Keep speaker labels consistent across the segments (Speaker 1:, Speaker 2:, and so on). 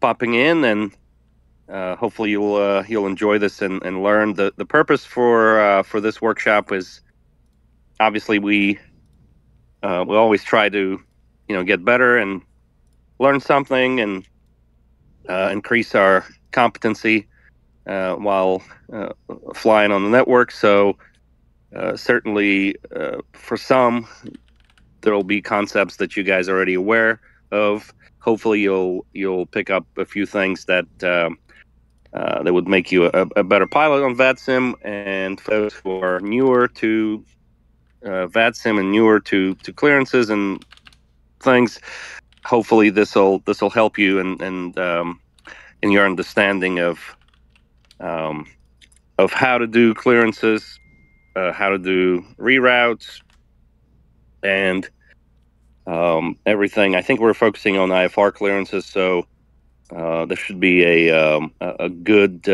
Speaker 1: popping in, and hopefully you'll enjoy this and learn. The purpose for this workshop is obviously we always try to get better and learn something and increase our competency while flying on the network. So certainly for some, there'll be concepts that you guys are already aware of. Hopefully you'll pick up a few things that that would make you a better pilot on VATSIM. And for those who are newer to VATSIM and newer to clearances and things, hopefully this'll help you in your understanding of how to do clearances, how to do reroutes, and everything. I think we're focusing on IFR clearances, so this should be a good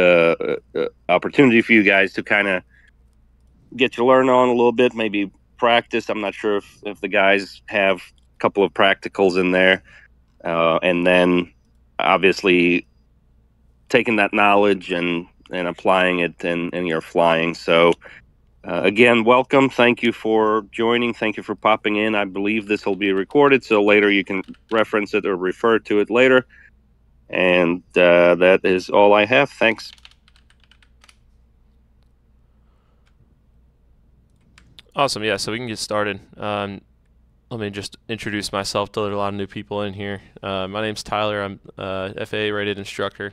Speaker 1: opportunity for you guys to kind of get to learn on a little bit, maybe practice. I'm not sure if the guys have a couple of practicals in there, and then obviously taking that knowledge and applying it in your flying. So again, welcome. Thank you for joining. Thank you for popping in. I believe this will be recorded, so later you can reference it or refer to it later. And that is all I have. Thanks.
Speaker 2: Awesome. Yeah, so we can get started. Let me just introduce myself to a lot of new people in here. My name's Tyler. I'm FAA rated instructor,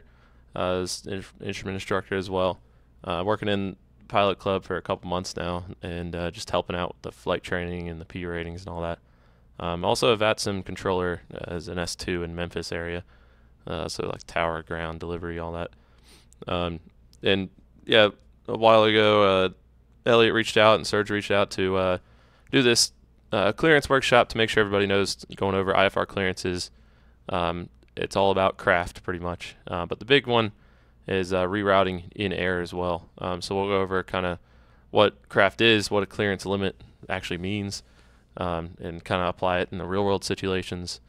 Speaker 2: instrument instructor as well. Working in pilot club for a couple months now, and just helping out with the flight training and the P ratings and all that. Also a VATSIM controller as an S2 in Memphis area, so like tower, ground, delivery, all that. And yeah, a while ago, Elliot reached out and Serge reached out to do this clearance workshop to make sure everybody knows, going over IFR clearances. It's all about craft pretty much, but the big one is rerouting in air as well. So we'll go over kind of what craft is, what a clearance limit actually means, and kind of apply it in the real world situations.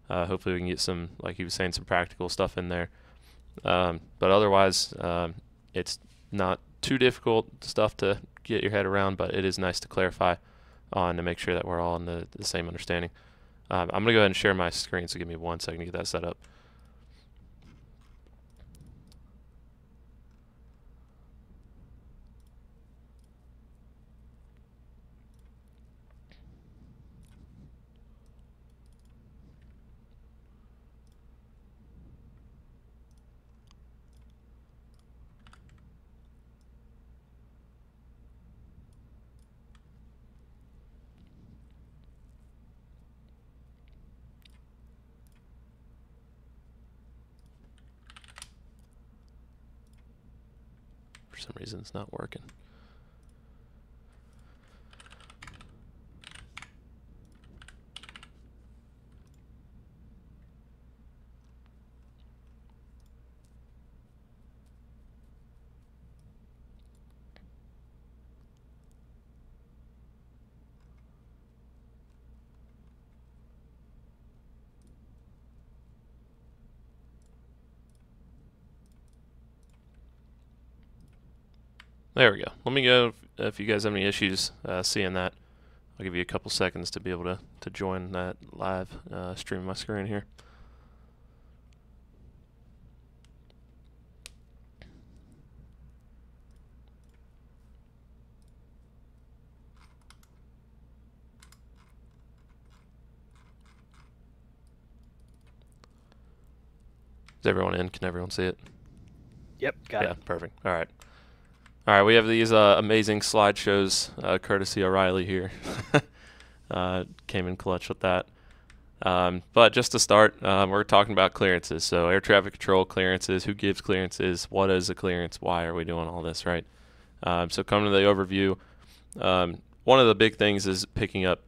Speaker 2: Hopefully we can get some, like he was saying, some practical stuff in there. But otherwise, it's not too difficult stuff to get your head around, but it is nice to clarify on to make sure that we're all on the same understanding. I'm going to go ahead and share my screen, so give me 1 second to get that set up. For some reason it's not working. There we go. Let me go, if you guys have any issues seeing that, I'll give you a couple seconds to be able to join that live stream my screen here. Is everyone in? Can everyone see it?
Speaker 3: Yep, got it.
Speaker 2: Yeah, perfect. All right. All right, we have these amazing slideshows, courtesy O'Reilly here. Came in clutch with that. But just to start, we're talking about clearances. So air traffic control clearances, who gives clearances, what is a clearance, why are we doing all this, right? So coming to the overview, one of the big things is picking up,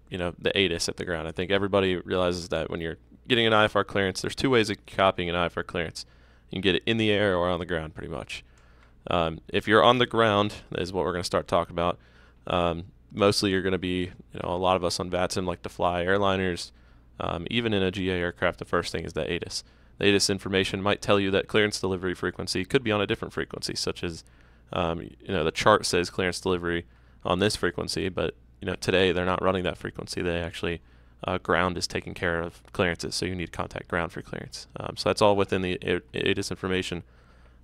Speaker 2: the ATIS at the ground. I think everybody realizes that when you're getting an IFR clearance, there's two ways of copying an IFR clearance. You can get it in the air or on the ground, pretty much. If you're on the ground, that is what we're going to start talking about. Mostly you're going to be, a lot of us on VATSIM like to fly airliners. Even in a GA aircraft, the first thing is the ATIS. the ATIS information might tell you that clearance delivery frequency could be on a different frequency, such as the chart says clearance delivery on this frequency, but today they're not running that frequency. They actually ground is taking care of clearances, so you need to contact ground for clearance. So that's all within the ATIS information.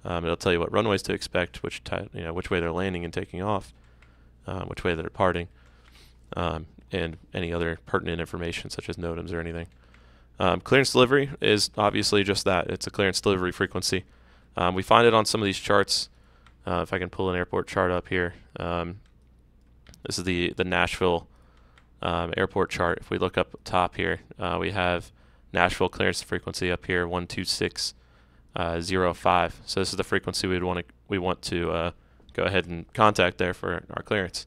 Speaker 2: It'll tell you what runways to expect, which way they're landing and taking off, which way they're departing, and any other pertinent information such as NOTAMs or anything. Clearance delivery is obviously just that. It's a clearance delivery frequency. We find it on some of these charts. If I can pull an airport chart up here. This is the Nashville airport chart. If we look up top here, we have Nashville clearance frequency up here, 126.05. So this is the frequency we want to go ahead and contact there for our clearance.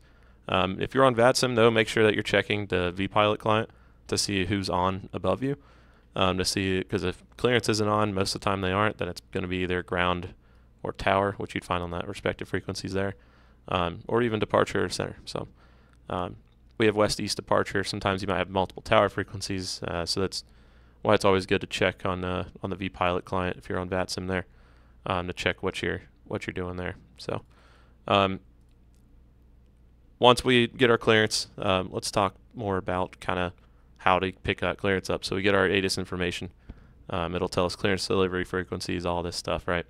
Speaker 2: If you're on VATSIM, though, make sure that you're checking the vPilot client to see who's on above you. To see, because if clearance isn't on, most of the time they aren't, then it's going to be either ground or tower, which you'd find on that respective frequencies there, or even departure or center. So we have west-east departure. Sometimes you might have multiple tower frequencies, so that's why it's always good to check on the vPilot client if you're on VATSIM there, to check what you're doing there. So once we get our clearance, let's talk more about kind of how to pick that clearance up. So we get our ATIS information. It'll tell us clearance delivery frequencies, all this stuff, right?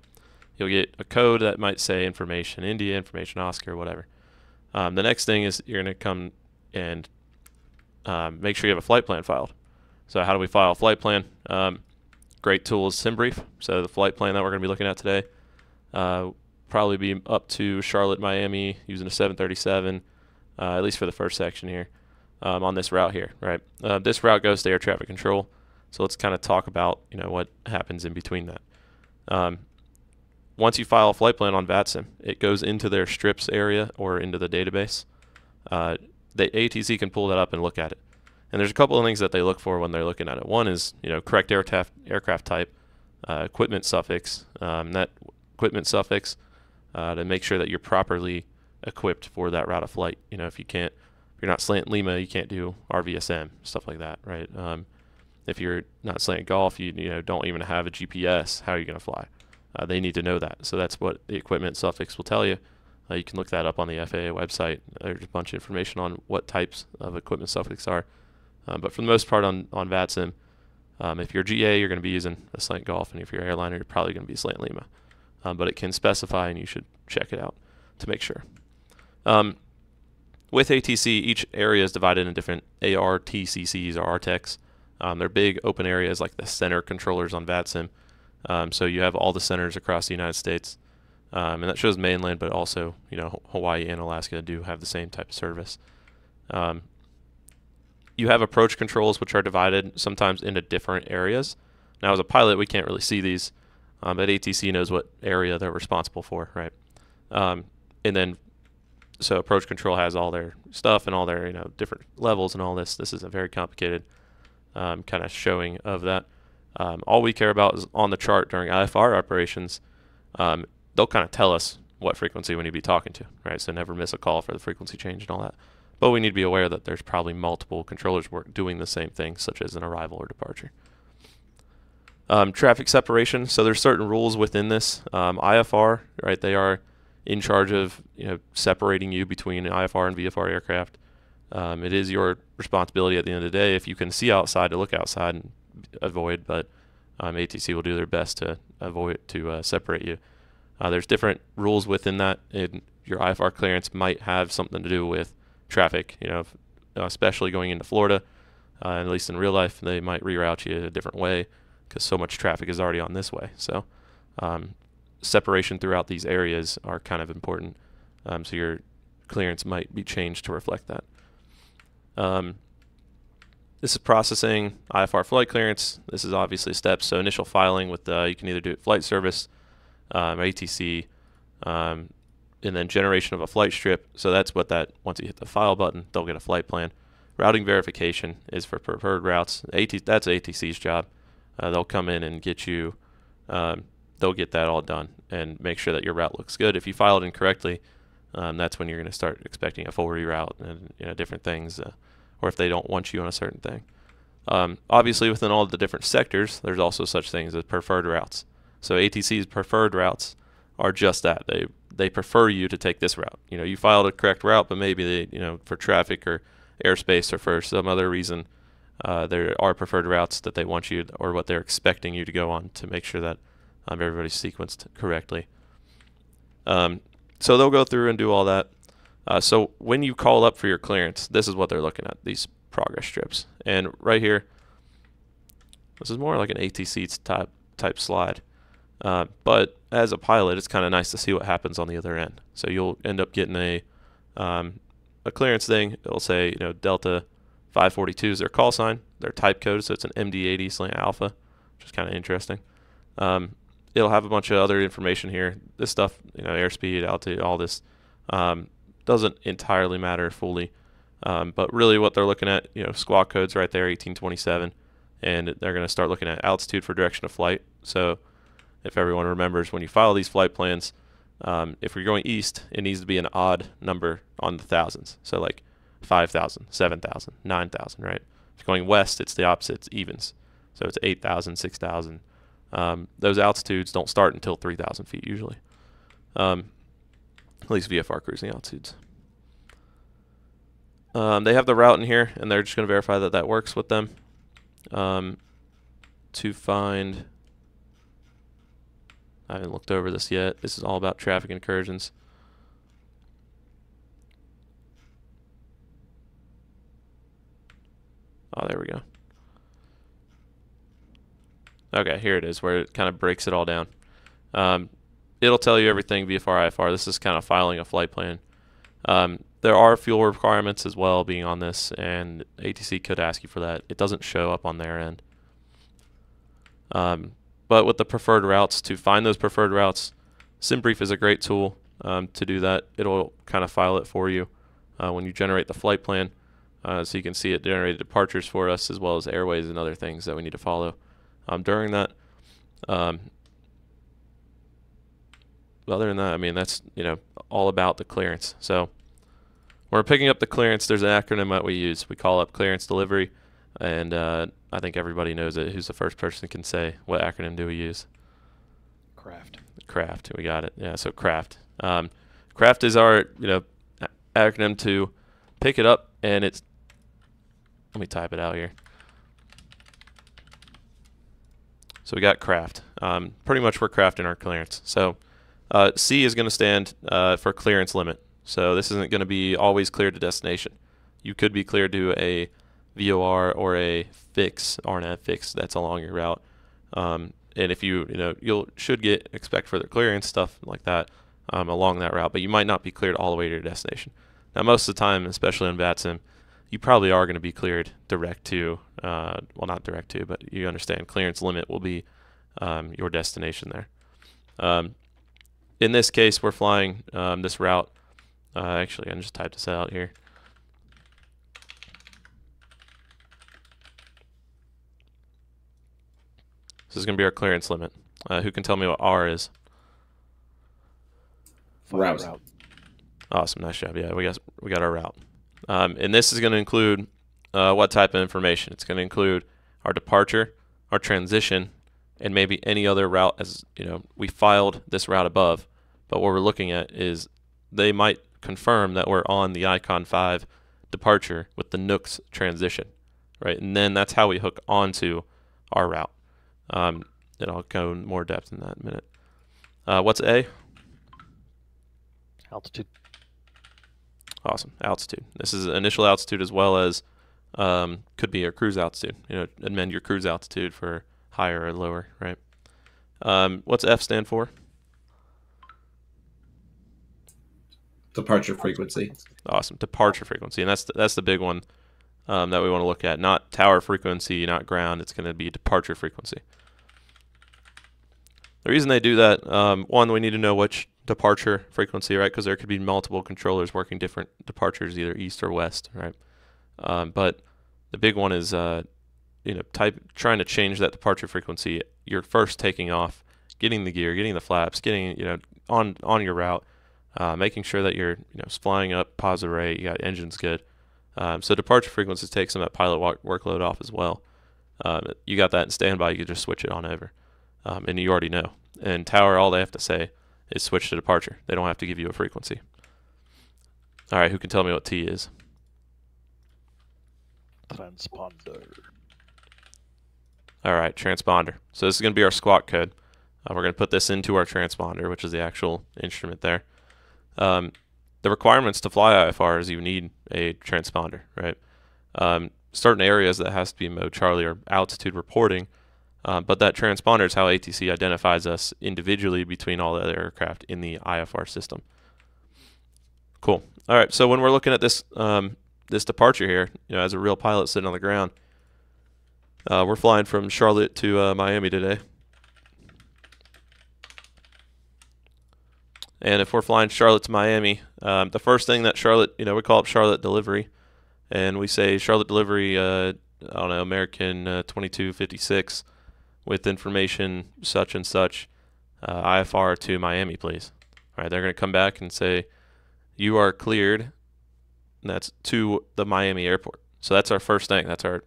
Speaker 2: You'll get a code that might say information India, information Oscar, whatever. The next thing is you're going to come and make sure you have a flight plan filed. So how do we file a flight plan? Great tool is SimBrief. So the flight plan that we're going to be looking at today, probably be up to Charlotte, Miami, using a 737, at least for the first section here, on this route here, right? This route goes to air traffic control. So let's kind of talk about what happens in between that. Once you file a flight plan on VATSIM, it goes into their strips area or into the database. The ATC can pull that up and look at it. And there's a couple of things that they look for when they're looking at it. One is correct aircraft type, equipment suffix, that equipment suffix to make sure that you're properly equipped for that route of flight. If you're not slant Lima, you can't do RVSM, stuff like that, right? If you're not slant Golf, you don't even have a GPS. How are you going to fly? They need to know that. So that's what the equipment suffix will tell you. You can look that up on the FAA website. There's a bunch of information on what types of equipment suffix are. But for the most part on VATSIM, if you're GA, you're going to be using a slant Golf, and if you're airliner, you're probably going to be slant Lima. But it can specify, and you should check it out to make sure. With ATC, each area is divided into different ARTCCs or RTECs. They're big open areas like the center controllers on VATSIM. So you have all the centers across the United States, and that shows mainland, but also Hawaii and Alaska do have the same type of service. You have approach controls, which are divided sometimes into different areas. Now, as a pilot, we can't really see these, but ATC knows what area they're responsible for, right? And then, so approach control has all their stuff and all their different levels and all this. This is a very complicated kind of showing of that. All we care about is on the chart during IFR operations. They'll kind of tell us what frequency we need to be talking to, right? So never miss a call for the frequency change and all that. But we need to be aware that there's probably multiple controllers doing the same thing, such as an arrival or departure. Traffic separation. So there's certain rules within this. IFR, right? They are in charge of separating you between IFR and VFR aircraft. It is your responsibility at the end of the day, if you can see outside, to look outside and avoid, but ATC will do their best to separate you. There's different rules within that. Your IFR clearance might have something to do with traffic, especially going into Florida. At least in real life, they might reroute you a different way because so much traffic is already on this way. So separation throughout these areas are kind of important. So your clearance might be changed to reflect that. This is processing IFR flight clearance. This is obviously steps. So initial filing with you can either do it flight service, ATC, and then generation of a flight strip. So that's what once you hit the file button, they'll get a flight plan. Routing verification is for preferred routes. That's ATC's job. They'll come in and get you, they'll get that all done and make sure that your route looks good. If you file it incorrectly, that's when you're going to start expecting a full reroute and different things, or if they don't want you on a certain thing. Obviously, within all the different sectors, there's also such things as preferred routes. So ATC's preferred routes are just that. They prefer you to take this route. You filed a correct route, but maybe for traffic or airspace or for some other reason, there are preferred routes that they want you or what they're expecting you to go on to make sure that everybody's sequenced correctly. So they'll go through and do all that. So when you call up for your clearance, this is what they're looking at, these progress strips. And right here, this is more like an ATC type slide. But as a pilot, it's kind of nice to see what happens on the other end. So you'll end up getting a clearance thing. It'll say, Delta 542 is their call sign, their type code, so it's an MD80/alpha, which is kind of interesting. It'll have a bunch of other information here. This stuff, airspeed, altitude, all this doesn't entirely matter fully. But really what they're looking at, squawk code's right there, 1827, and they're going to start looking at altitude for direction of flight. So if everyone remembers, when you file these flight plans, if you're going east, it needs to be an odd number on the thousands. So like 5,000, 7,000, 9,000, right? If you're going west, it's the opposite, it's evens. So it's 8,000, 6,000. Those altitudes don't start until 3,000 feet usually. At least VFR cruising altitudes. They have the route in here, and they're just going to verify that that works with them. To find, I haven't looked over this yet. This is all about traffic incursions. Oh, there we go. Okay, here it is, where it kind of breaks it all down. It'll tell you everything VFR, IFR. This is kind of filing a flight plan. There are fuel requirements as well being on this, and ATC could ask you for that. It doesn't show up on their end. But with the preferred routes, to find those preferred routes, SimBrief is a great tool to do that. It'll kind of file it for you when you generate the flight plan, so you can see it generated departures for us as well as airways and other things that we need to follow during that. Other than that, I mean, that's all about the clearance. So when we're picking up the clearance, there's an acronym that we use. We call up clearance delivery, and I think everybody knows it. Who's the first person can say what acronym do we use?
Speaker 3: Craft.
Speaker 2: Craft. We got it. Yeah. So craft. Craft is our acronym to pick it up, and it's. Let me type it out here. So we got craft. Pretty much we're crafting our clearance. So C is going to stand for clearance limit. So this isn't going to be always cleared to destination. You could be cleared to a VOR or a fix, RNAV fix that's along your route. And if you should expect further clearance, stuff like that along that route, but you might not be cleared all the way to your destination. Now, most of the time, especially on VATSIM, you probably are going to be cleared direct to, well, not direct to, but you understand clearance limit will be your destination there. In this case, we're flying this route. Actually, I just typed this out here. This is going to be our clearance limit. Who can tell me what R is?
Speaker 3: Route.
Speaker 2: Awesome, nice job. Yeah, we got our route. And this is going to include what type of information? It's going to include our departure, our transition, and maybe any other route. As we filed this route above, but what we're looking at is they might confirm that we're on the Icon 5 departure with the NUCS transition, right? And then that's how we hook onto our route. And I'll go in more depth in that in a minute. What's A?
Speaker 3: Altitude.
Speaker 2: Awesome, altitude. This is initial altitude as well as could be your cruise altitude. Amend your cruise altitude for higher or lower, right? What's F stand for?
Speaker 4: Departure frequency.
Speaker 2: Awesome, departure frequency, and that's the big one that we want to look at. Not tower frequency, not ground. It's going to be departure frequency. The reason they do that, one, we need to know which departure frequency, right? Because there could be multiple controllers working different departures, either east or west, right? But the big one is, trying to change that departure frequency. You're first taking off, getting the gear, getting the flaps, getting on your route. Making sure that you're flying up positive rate, you got engines good. So departure frequencies take some of that pilot workload off as well. You got that in standby, you can just switch it on over. And you already know. And tower, all they have to say is switch to departure. They don't have to give you a frequency. All right, who can tell me what T is?
Speaker 3: Transponder.
Speaker 2: All right, transponder. So this is going to be our squawk code. We're going to put this into our transponder, which is the actual instrument there. The requirements to fly IFR is you need a transponder, right? Certain areas that has to be mode Charlie or altitude reporting, but that transponder is how ATC identifies us individually between all the other aircraft in the IFR system. Cool. All right, so when we're looking at this this departure here, as a real pilot sitting on the ground, we're flying from Charlotte to Miami today. And if we're flying Charlotte to Miami, the first thing that Charlotte, we call up Charlotte delivery, and we say Charlotte delivery, I don't know, American 2256 with information such and such, IFR to Miami, please. All right, they're going to come back and say, you are cleared, and that's to the Miami airport. So that's our first thing. That's our,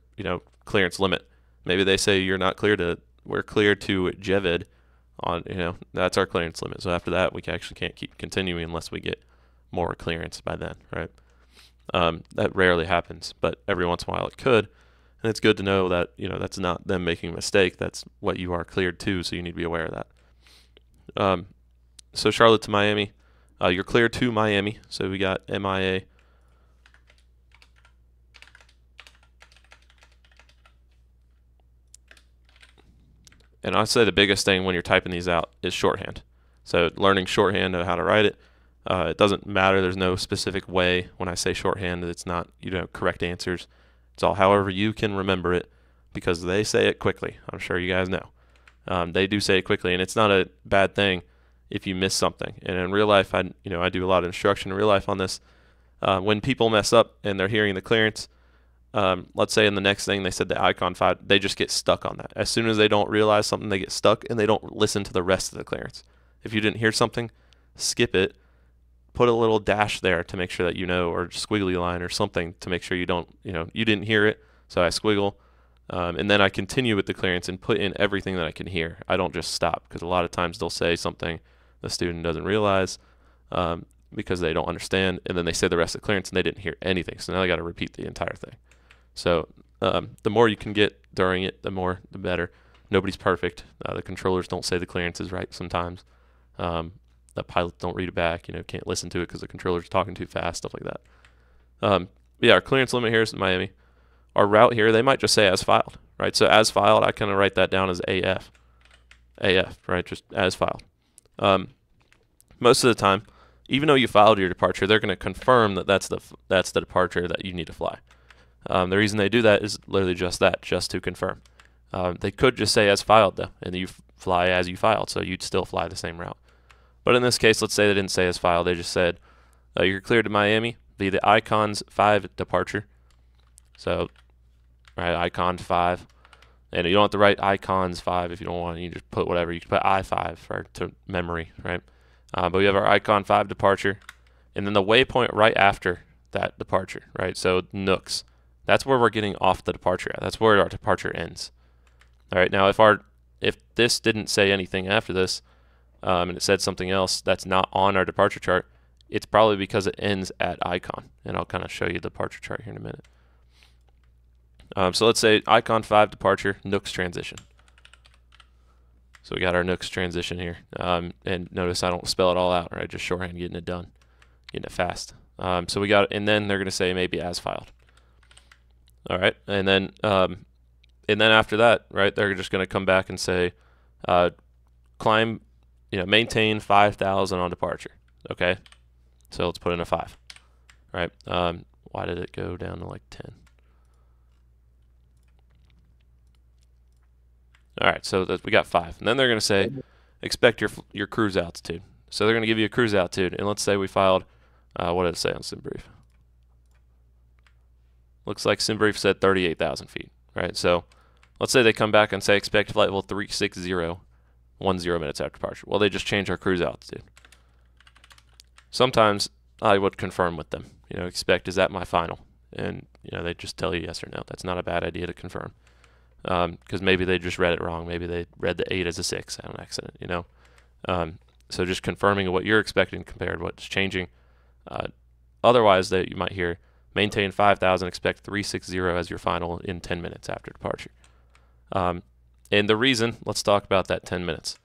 Speaker 2: clearance limit. Maybe they say you're not cleared to, we're cleared to Jevid. That's our clearance limit. So after that, we actually can't keep continuing unless we get more clearance by then, right? That rarely happens, but every once in a while it could. And it's good to know that, that's not them making a mistake. That's what you are cleared to, so you need to be aware of that. So Charlotte to Miami, you're cleared to Miami. So we got MIA. And I'd say the biggest thing when you're typing these out is shorthand. So learning shorthand, know how to write it. It doesn't matter. There's no specific way when I say shorthand. It's not, correct answers. It's all however you can remember it because they say it quickly. I'm sure you guys know. They do say it quickly, and it's not a bad thing if you miss something. And in real life, I do a lot of instruction in real life on this. When people mess up and they're hearing the clearance, let's say in the next thing they said the icon 5, they just get stuck on that. As soon as they don't realize something, they get stuck and they don't listen to the rest of the clearance. If you didn't hear something, skip it. Put a little dash there to make sure that or squiggly line or something to make sure you don't, you didn't hear it. So I squiggle, and then I continue with the clearance and put in everything that I can hear. I don't just stop because a lot of times they'll say something the student doesn't realize because they don't understand, and then they say the rest of the clearance and they didn't hear anything. So now they got to repeat the entire thing. So the more you can get during it, the better. Nobody's perfect. The controllers don't say the clearance is right sometimes. The pilots don't read it back, can't listen to it because the controller's talking too fast, stuff like that. Yeah, our clearance limit here is in Miami. Our route here, they might just say as filed, right? So as filed, I kind of write that down as AF. AF, right? Just as filed. Most of the time, even though you filed your departure, they're going to confirm that that's the departure that you need to fly. The reason they do that is literally just that, just to confirm. They could just say as filed, though, and you fly as you filed, so you'd still fly the same route. But in this case, let's say they didn't say as filed. They just said, you're cleared to Miami via the Icons 5 departure. So, right, Icon 5. And you don't have to write Icons 5 if you don't want. You just put whatever. You can put I5 to memory, right? But we have our Icon 5 departure. And then the waypoint right after that departure, right? So, Nooks. That's where we're getting off the departure at. That's where our departure ends. All right, now if this didn't say anything after this, and it said something else that's not on our departure chart, it's probably because it ends at icon. And I'll kind of show you the departure chart here in a minute. So let's say icon 5 departure, Nooks transition. So we got our Nooks transition here. And notice I don't spell it all out, right? Just shorthand, getting it done, getting it fast. So we got, and then they're going to say maybe as filed. All right, and then after that, right, they're just going to come back and say, climb. Maintain 5,000 on departure. Okay, so let's put in a 5. Right? Why did it go down to like 10? All right, so we got 5, and then they're going to say, expect your cruise altitude. So they're going to give you a cruise altitude, and let's say we filed. What did it say on SimBrief? Looks like SimBrief said 38,000 feet. Right? So let's say they come back and say expect flight level 360. 10 minutes after departure. Well, they just changed our cruise altitude. Sometimes I would confirm with them. Expect is that my final, and they just tell you yes or no. That's not a bad idea to confirm. because maybe they just read it wrong. Maybe they read the 8 as a 6 on accident, you know. So just confirming what you're expecting compared to what's changing. Otherwise, that you might hear, maintain 5,000, expect 360 as your final in 10 minutes after departure. And the reason, let's talk about that 10 minutes.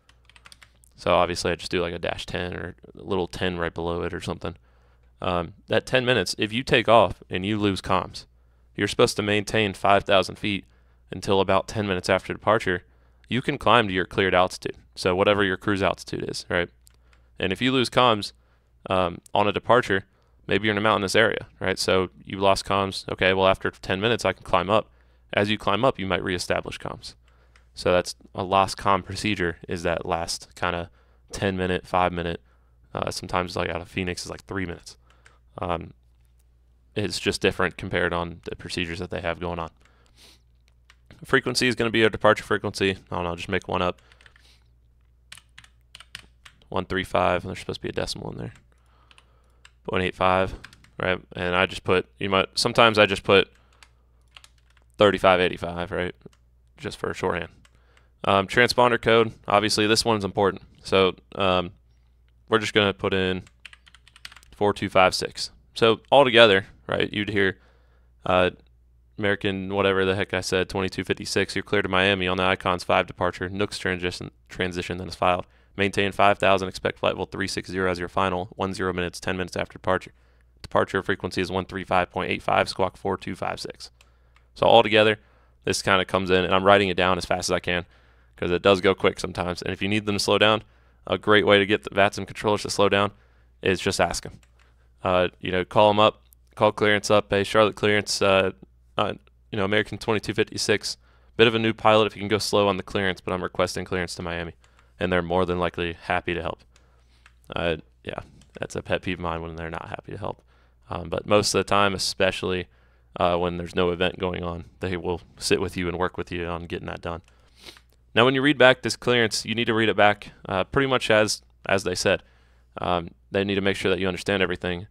Speaker 2: So obviously I just do like a -10 or a little 10 right below it or something. That 10 minutes, if you take off and you lose comms, you're supposed to maintain 5,000 feet until about 10 minutes after departure. You can climb to your cleared altitude, so whatever your cruise altitude is, right? And if you lose comms on a departure, maybe you're in a mountainous area, right? So you lost comms. Okay, well, after 10 minutes, I can climb up. As you climb up, you might reestablish comms. So that's a lost comm procedure, is that last kind of 10-minute, 5-minute, sometimes like out of Phoenix is like 3 minutes. It's just different compared on the procedures that they have going on. Frequency is going to be a departure frequency. I don't know, just make one up. 135, and there's supposed to be a decimal in there. 0.85, right? And I just put, sometimes I just put 3585, right? Just for shorthand. Transponder code, obviously this one's important. So we're just going to put in 4256. So altogether, right, you'd hear American, whatever the heck I said, 2256, you're clear to Miami on the Icon's 5 departure, Nooks transition that is filed. Maintain 5,000, expect flight level 360 as your final, 10 minutes, 10 minutes after departure. Departure frequency is 135.85, squawk 4256. So altogether, this kind of comes in, and I'm writing it down as fast as I can because it does go quick sometimes. And if you need them to slow down, a great way to get the VATSIM controllers to slow down is just ask them. Call them up, call clearance up. Hey, Charlotte Clearance, American 2256, bit of a new pilot if you can go slow on the clearance, but I'm requesting clearance to Miami. And they're more than likely happy to help. Yeah, that's a pet peeve of mine when they're not happy to help. But most of the time, especially when there's no event going on, they will sit with you and work with you on getting that done. Now, when you read back this clearance, you need to read it back pretty much as they said. They need to make sure that you understand everything.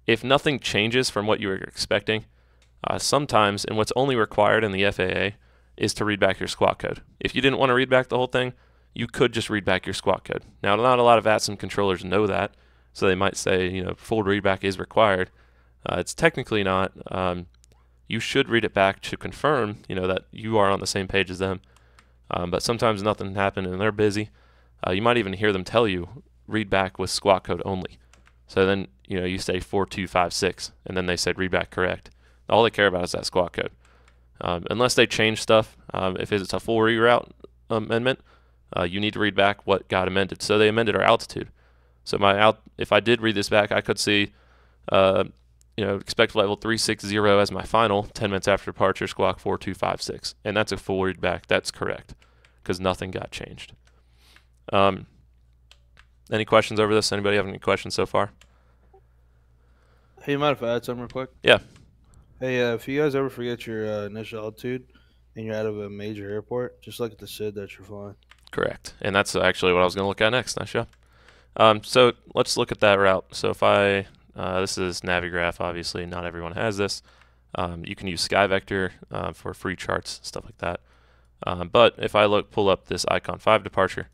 Speaker 2: If nothing changes from what you were expecting, sometimes, and what's only required in the FAA, is to read back your squawk code. If you didn't want to read back the whole thing, you could just read back your squawk code. Now, not a lot of VATSIM controllers know that, so they might say, full readback is required. It's technically not. You should read it back to confirm, that you are on the same page as them. But sometimes nothing happened and they're busy. You might even hear them tell you, read back with squawk code only. So then, you say 4256, and then they said read back correct. All they care about is that squawk code. Unless they change stuff, if it's a full reroute amendment, you need to read back what got amended. So they amended our altitude. So if I did read this back, I could see, expect flight level 360 as my final, 10 minutes after departure, squawk 4256. And that's a full read back. That's correct, because nothing got changed. Any questions over this? Anybody have any questions so far?
Speaker 4: Hey, you mind if I add something real quick?
Speaker 2: Yeah.
Speaker 4: Hey, if you guys ever forget your initial altitude and you're out of a major airport, just look at the SID that you're flying.
Speaker 2: Correct. And that's actually what I was going to look at next. Nice job. So let's look at that route. So if this is Navigraph, obviously not everyone has this. You can use SkyVector for free charts, stuff like that. But if I pull up this Icon 5 departure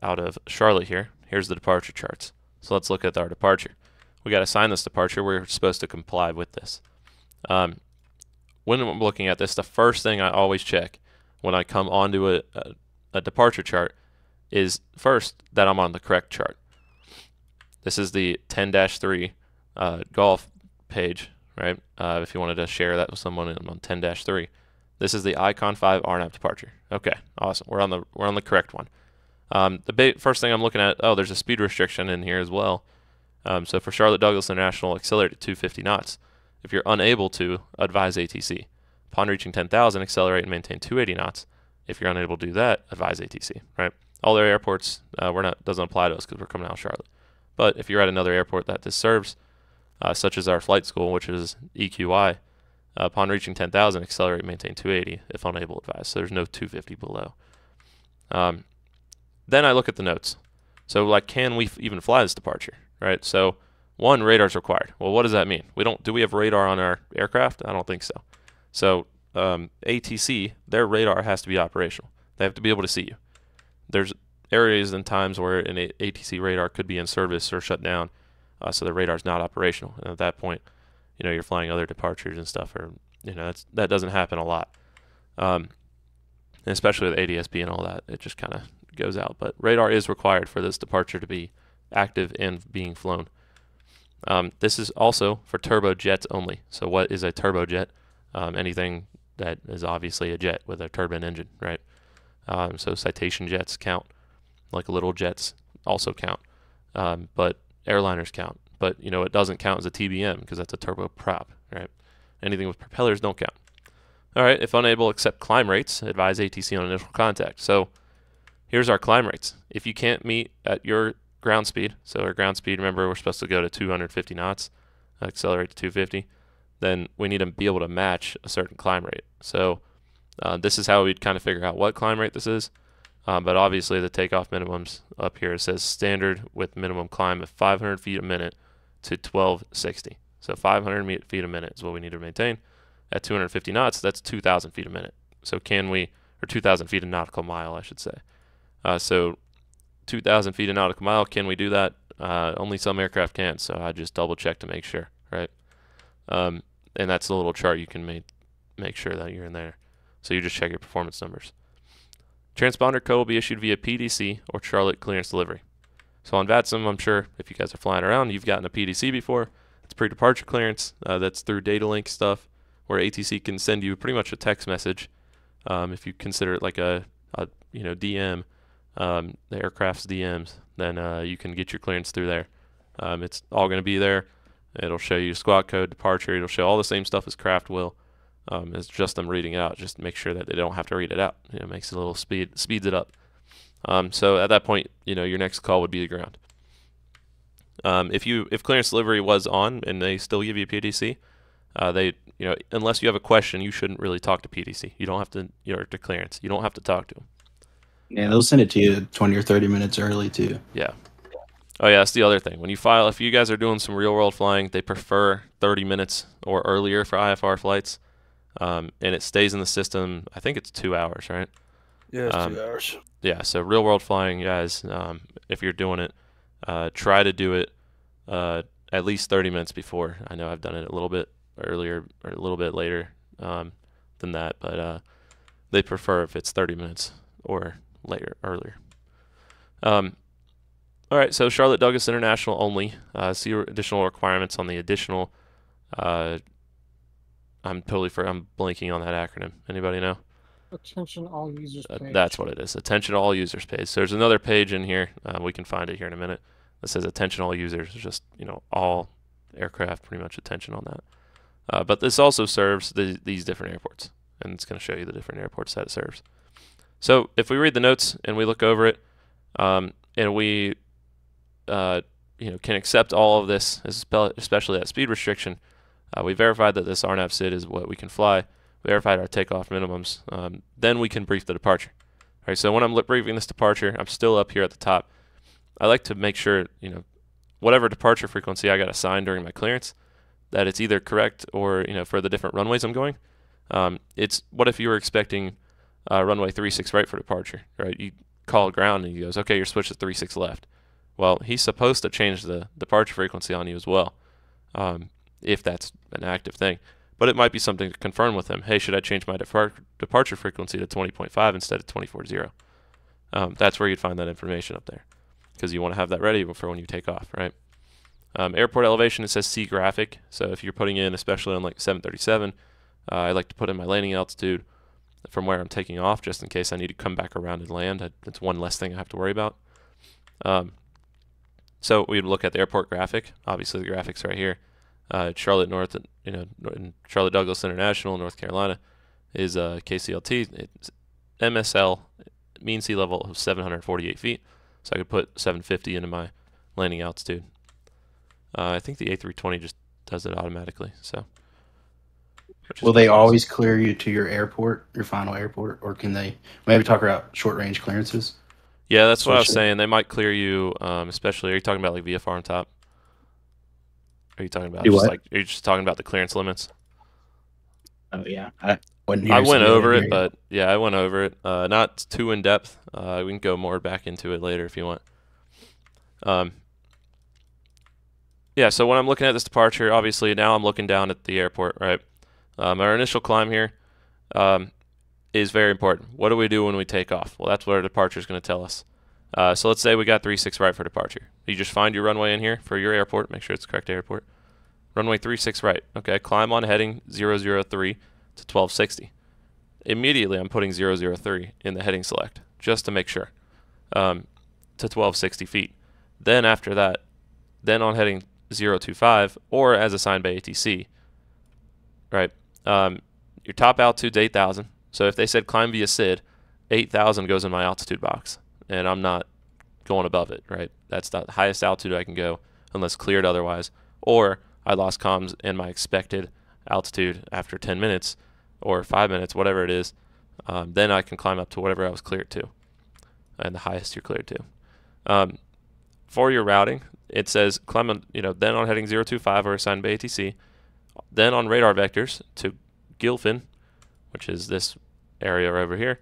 Speaker 2: out of Charlotte here, here's the departure charts. So let's look at our departure. We got to assign this departure. We're supposed to comply with this. When I'm looking at this, the first thing I always check when I come onto a departure chart is first that I'm on the correct chart. This is the 10-3 golf page, right? If you wanted to share that with someone, I'm on 10-3. This is the Icon 5 RNAV departure. Okay, awesome. We're on the correct one. The first thing I'm looking at, there's a speed restriction in here as well. So for Charlotte Douglas International, accelerate at 250 knots. If you're unable to, advise ATC. Upon reaching 10,000, accelerate and maintain 280 knots. If you're unable to do that, advise ATC, right? All their airports, doesn't apply to us because we're coming out of Charlotte. But if you're at another airport that this serves, such as our flight school, which is EQI, upon reaching 10,000, accelerate and maintain 280 if unable, advise. So there's no 250 below. Then I look at the notes. So can we even fly this departure, right? So one, radar's required. Well, what does that mean? Do we have radar on our aircraft? I don't think so. So ATC, their radar has to be operational. They have to be able to see you. There's areas and times where an ATC radar could be in service or shut down, so the radar's not operational. And at that point, you're flying other departures and stuff, or that doesn't happen a lot. And especially with ADSB and all that, it just kind of goes out. But radar is required for this departure to be active and being flown. This is also for turbojets only. So what is a turbojet? Anything that is obviously a jet with a turbine engine, right? So citation jets count, like little jets also count, but airliners count. But it doesn't count as a TBM because that's a turboprop, right? Anything with propellers don't count. All right, if unable, accept climb rates. Advise ATC on initial contact. So here's our climb rates. If you can't meet at your ground speed, so our ground speed, remember, we're supposed to go to 250 knots, accelerate to 250, then we need to be able to match a certain climb rate. So this is how we'd kind of figure out what climb rate this is. But obviously the takeoff minimums up here, it says standard with minimum climb of 500 feet a minute to 1260. So 500 feet a minute is what we need to maintain. At 250 knots, that's 2,000 feet a minute. So can we, or 2,000 feet a nautical mile, I should say. So 2,000 feet a nautical mile, can we do that? Only some aircraft can, so I just double check to make sure, right? And that's the little chart you can make sure that you're in there. So you just check your performance numbers. Transponder code will be issued via PDC or Charlotte clearance delivery. So on VATSIM, I'm sure if you guys are flying around, you've gotten a PDC before. It's pre-departure clearance. That's through data link stuff, where ATC can send you pretty much a text message. If you consider it like a DM, the aircraft's DMs, then you can get your clearance through there. It's all going to be there. It'll show you squawk code, departure. It'll show all the same stuff as craft will. It's just them reading it out. Just make sure that they don't have to read it out. It makes it a little speeds it up. So at that point, your next call would be the ground. If clearance delivery was on and they still give you a PDC, unless you have a question, you shouldn't really talk to PDC. You don't have to, to clearance. You don't have to talk to them.
Speaker 5: Yeah, they'll send it to you 20 or 30 minutes early too.
Speaker 2: Yeah. Oh yeah, that's the other thing. When you file, if you guys are doing some real world flying, they prefer 30 minutes or earlier for IFR flights. And it stays in the system, I think it's 2 hours, right?
Speaker 4: Yeah, it's 2 hours.
Speaker 2: Yeah, so real world flying, guys, if you're doing it, try to do it at least 30 minutes before. I know I've done it a little bit earlier or a little bit later than that, but they prefer if it's 30 minutes or earlier. All right, so Charlotte Douglas International only. See additional requirements on the additional. I'm blanking on that acronym. Anybody know?
Speaker 6: Attention all users page.
Speaker 2: That's what it is. Attention all users page. So there's another page in here. We can find it here in a minute. That says attention all users. Just all aircraft, pretty much attention on that. But this also serves these different airports, and it's going to show you the different airports that it serves. So if we read the notes and we look over it, and we can accept all of this, especially that speed restriction. We verified that this RNAV SID is what we can fly. Verified our takeoff minimums. Then we can brief the departure. All right. So when I'm briefing this departure, I'm still up here at the top. I like to make sure whatever departure frequency I got assigned during my clearance, that it's either correct or for the different runways I'm going. It's what if you were expecting runway 36 right for departure, right? You call ground and he goes, okay, you're switched to 36 left. Well, he's supposed to change the departure frequency on you as well, if that's an active thing. But it might be something to confirm with him. Hey, should I change my departure frequency to 20.5 instead of 24.0? That's where you'd find that information up there, because you want to have that ready for when you take off, right? Airport elevation, it says C graphic. So if you're putting in, especially on like 737, I like to put in my landing altitude from where I'm taking off, just in case I need to come back around and land. That's one less thing I have to worry about. So we'd look at the airport graphic. Obviously, the graphic's right here. Charlotte North, Charlotte Douglas International, North Carolina, is KCLT. It's MSL, mean sea level of 748 feet. So I could put 750 into my landing altitude. I think the A320 just does it automatically. So.
Speaker 5: Will they always clear you to your airport, your final airport, or can they maybe talk about short range clearances?
Speaker 2: Yeah, that's what I was saying. They might clear you, especially. Are you talking about like VFR on top? Are you talking about are you just talking about the clearance limits?
Speaker 5: Oh yeah,
Speaker 2: I went over it, but yeah, I went over it. Not too in depth. We can go more back into it later if you want. Yeah, so when I'm looking at this departure, obviously now I'm looking down at the airport, right? Our initial climb here is very important. What do we do when we take off? Well, that's what our departure is going to tell us. So let's say we got 36 right for departure. You just find your runway in here for your airport. Make sure it's the correct airport. Runway 36 right. Okay, climb on heading 003 to 1260. Immediately, I'm putting 003 in the heading select just to make sure to 1260 feet. Then after that, then on heading 025 or as assigned by ATC, right? Your top altitude's 8,000. So if they said climb via SID, 8,000 goes in my altitude box, and I'm not going above it, right? That's the highest altitude I can go unless cleared otherwise, or I lost comms and my expected altitude after 10 minutes or 5 minutes, whatever it is, then I can climb up to whatever I was cleared to, and the highest you're cleared to. For your routing, it says climb on, then on heading 025 or assigned by ATC, then on radar vectors to Gilfin, which is this area over here,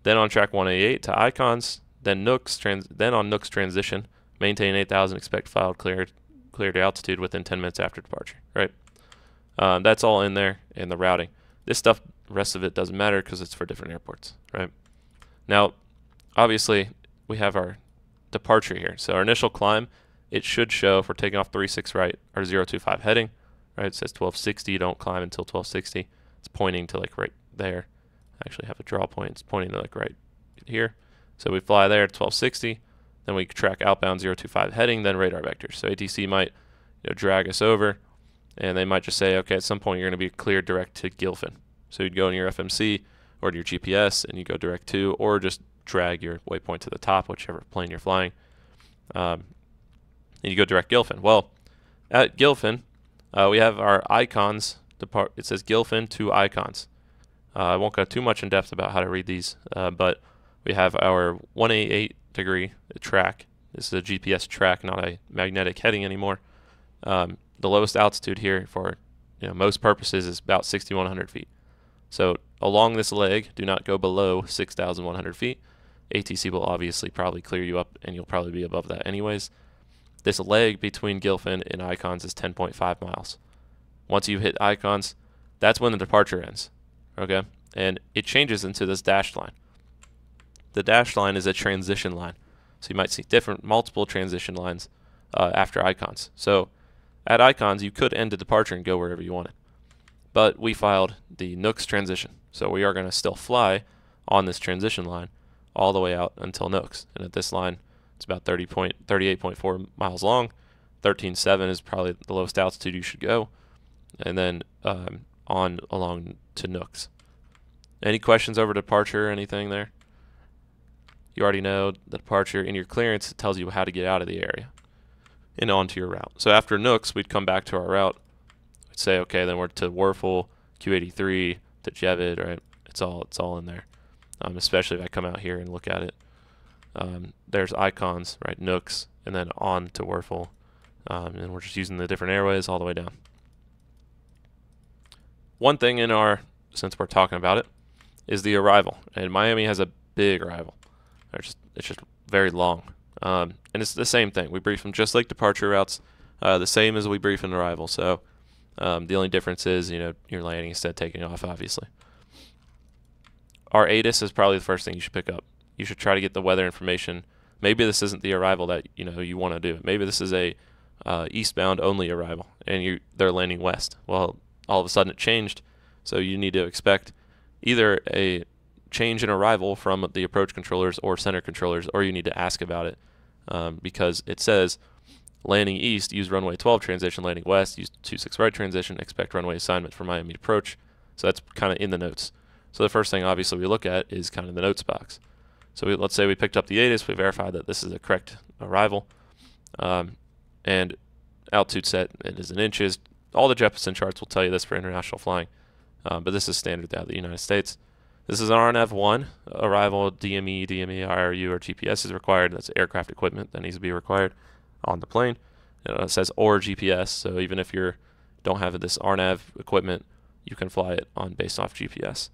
Speaker 2: then on track 188 to Icons, then then on Nooks transition, maintain 8,000, expect filed clear to altitude within 10 minutes after departure, right? That's all in there in the routing. This stuff, the rest of it doesn't matter because it's for different airports, right? Now, obviously, we have our departure here. So our initial climb, it should show if we're taking off 36 right, our 025 heading, right? It says 1260, don't climb until 1260. It's pointing to like right there. I actually have a draw point. It's pointing to like right here. So we fly there at 1260, then we track outbound 025 heading, then radar vectors. So ATC might drag us over, and they might just say, okay, at some point you're going to be cleared direct to Gilfin. So you'd go in your FMC or to your GPS, and you go direct to, or just drag your waypoint to the top, whichever plane you're flying, and you go direct Gilfin. Well, at Gilfin, we have our icons. It says Gilfin to Icons. I won't go too much in depth about how to read these, but we have our 188 degree track. This is a GPS track, not a magnetic heading anymore. The lowest altitude here for most purposes is about 6,100 feet. So along this leg, do not go below 6,100 feet. ATC will obviously probably clear you up, and you'll probably be above that anyways. This leg between Gilfin and Icons is 10.5 miles. Once you hit Icons, that's when the departure ends, okay? And it changes into this dashed line. The dashed line is a transition line. So you might see multiple transition lines after Icons. So at Icons, you could end the departure and go wherever you wanted. But we filed the Nooks transition. So we are going to still fly on this transition line all the way out until Nooks. And at this line, it's about 38.4 miles long. 13.7 is probably the lowest altitude you should go. And then on along to Nooks. Any questions over departure or anything there? You already know the departure. In your clearance, it tells you how to get out of the area and onto your route. So after Nooks, we'd come back to our route. We'd say, okay, then we're to Werfel, Q83, to Jevid, right? It's all in there. Especially if I come out here and look at it. There's Icons, right? Nooks, and then on to Werfel. And we're just using the different airways all the way down. One thing since we're talking about it, is the arrival. And Miami has a big arrival. It's just very long. And it's the same thing. We brief them just like departure routes, the same as we brief an arrival. So the only difference is, you're landing instead of taking off, obviously. Our ATIS is probably the first thing you should pick up. You should try to get the weather information. Maybe this isn't the arrival that you want to do. Maybe this is a eastbound only arrival, and they're landing west. Well, all of a sudden it changed, so you need to expect either a change in arrival from the approach controllers or center controllers, or you need to ask about it because it says landing east, use runway 12 transition, landing west, use 26 right transition, expect runway assignment for Miami approach. So that's kind of in the notes. So the first thing obviously we look at is kind of the notes box. So let's say we picked up the ATIS, we verified that this is a correct arrival, and altitude set, it is in inches. All the Jeppesen charts will tell you this for international flying, but this is standard out of the United States. This is an RNAV1, arrival, DME, IRU, or GPS is required. That's aircraft equipment that needs to be required on the plane. It says or GPS, so even if you don't have this RNAV equipment, you can fly it based off GPS.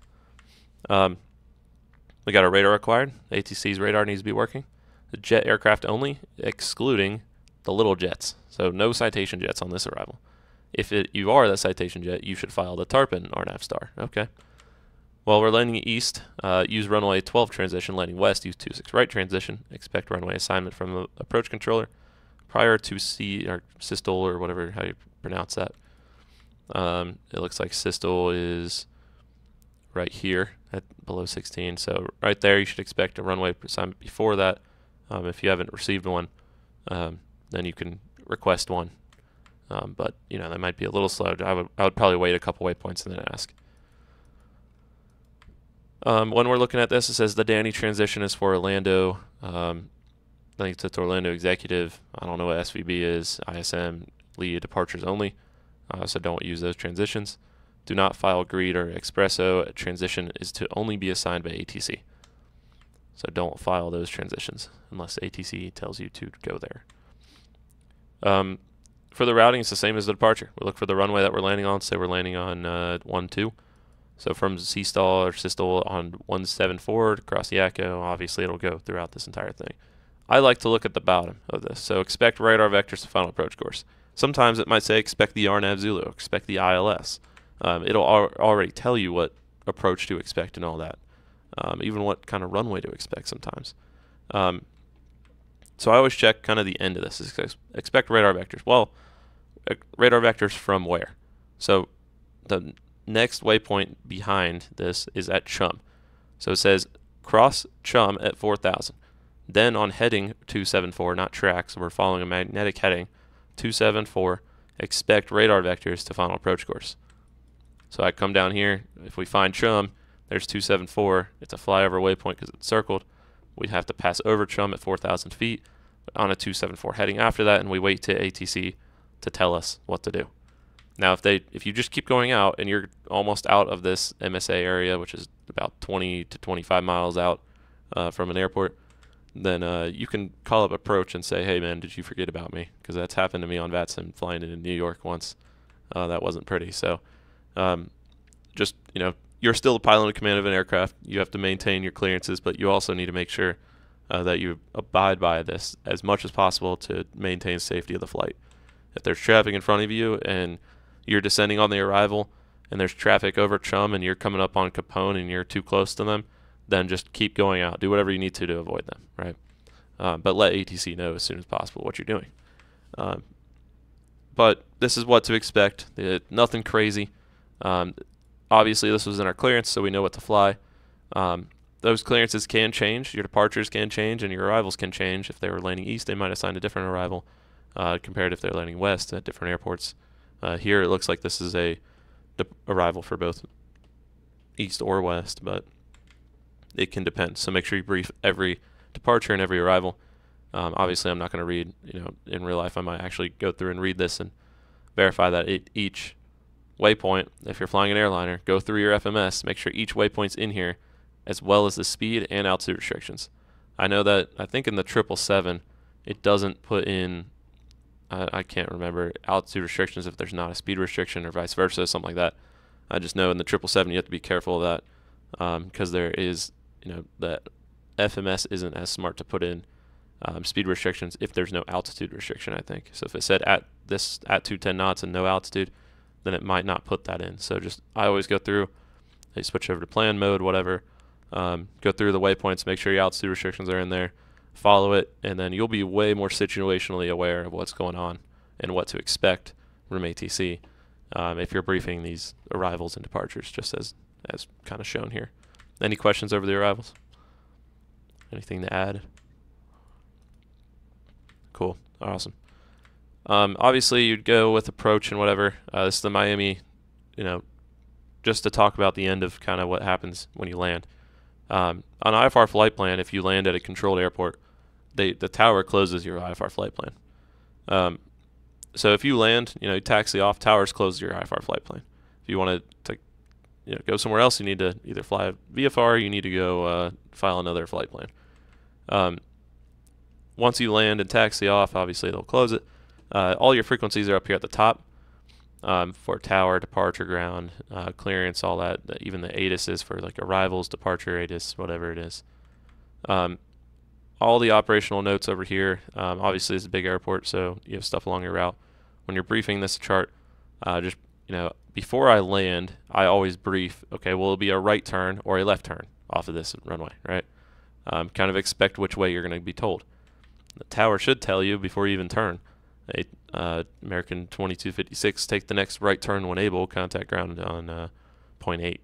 Speaker 2: We got a radar required. ATC's radar needs to be working. The jet aircraft only, excluding the little jets. So no citation jets on this arrival. If you are that citation jet, you should file the Tarpon RNAV star. Okay. Well, we're landing east. Use runway 12 transition. Landing west, use 26 right transition. Expect runway assignment from the approach controller prior to systole or whatever, how you pronounce that. It looks like systole is right here at below 16. So right there, you should expect a runway assignment before that. If you haven't received one, then you can request one. But you know, that might be a little slow. I would probably wait a couple waypoints and then ask. When we're looking at this, it says the Danny transition is for Orlando. I think it's Orlando Executive. I don't know what SVB is. ISM lead departures only. So don't use those transitions. Do not file greed or espresso. A transition is to only be assigned by ATC. So don't file those transitions unless ATC tells you to go there. For the routing, it's the same as the departure. We look for the runway that we're landing on. Say we're landing on 12. So from C-stall or systole on 174 across the ACO, obviously it'll go throughout this entire thing. I like to look at the bottom of this. So expect radar vectors to final approach course. Sometimes it might say expect the RNAV Zulu, expect the ILS. It'll already tell you what approach to expect and all that. Even what kind of runway to expect sometimes. So I always check kind of the end of this. Expect radar vectors. Well, radar vectors from where? So the next waypoint behind this is at Chum. So it says cross Chum at 4,000. Then on heading 274, not track, so we're following a magnetic heading, 274, expect radar vectors to final approach course. So I come down here. If we find Chum, there's 274. It's a flyover waypoint because it's circled. We'd have to pass over Chum at 4,000 feet on a 274 heading after that, and we wait to ATC to tell us what to do. Now, if you just keep going out and you're almost out of this MSA area, which is about 20 to 25 miles out from an airport, then you can call up approach and say, hey, man, did you forget about me? Because that's happened to me on VATSIM flying into New York once. That wasn't pretty. So just, you know, you're still the pilot in command of an aircraft. You have to maintain your clearances, but you also need to make sure that you abide by this as much as possible to maintain safety of the flight. If there's traffic in front of you and you're descending on the arrival and there's traffic over Chum and you're coming up on Capone and you're too close to them, then just keep going out. Do whatever you need to avoid them, right? But let ATC know as soon as possible what you're doing. But this is what to expect. Nothing crazy. Obviously, this was in our clearance, so we know what to fly. Those clearances can change. Your departures can change, and your arrivals can change. If they were landing east, they might assign a different arrival compared if they're landing west at different airports. Here, it looks like this is a arrival for both east or west, but it can depend. So make sure you brief every departure and every arrival. Obviously, I'm not going to read, you know, in real life, I might actually go through and read this and verify that each waypoint, if you're flying an airliner, go through your FMS, make sure each waypoint's in here, as well as the speed and altitude restrictions. I know that, I think in the 777, it doesn't put in, I can't remember, altitude restrictions if there's not a speed restriction or vice versa, something like that. I just know in the 777 you have to be careful of that because there is, you know, that FMS isn't as smart to put in speed restrictions if there's no altitude restriction, I think. So if it said at 210 knots and no altitude, then it might not put that in. So just, I always go through, I switch over to plan mode, whatever, go through the waypoints, make sure your altitude restrictions are in there, follow it, and then you'll be way more situationally aware of what's going on and what to expect from ATC if you're briefing these arrivals and departures, just as kind of shown here. Any questions over the arrivals? Anything to add? Cool. Awesome. Obviously, you'd go with approach and whatever. This is the Miami, you know, just to talk about the end of kind of what happens when you land. On IFR flight plan, if you land at a controlled airport, the tower closes your IFR flight plan. So if you land, you know, you taxi off, towers close your IFR flight plan. If you want to go somewhere else, you need to either fly a VFR or you need to go file another flight plan. Once you land and taxi off, obviously they'll close it. All your frequencies are up here at the top. for tower, departure, ground, clearance, all that. Even the ATIS is for like arrivals, departure, ATIS, whatever it is. All the operational notes over here. Obviously, it's a big airport, so you have stuff along your route. When you're briefing this chart, just before I land, I always brief. Okay, will it be a right turn or a left turn off of this runway, right? Kind of expect which way you're going to be told. The tower should tell you before you even turn. American 2256, take the next right turn when able, contact ground on 0.8,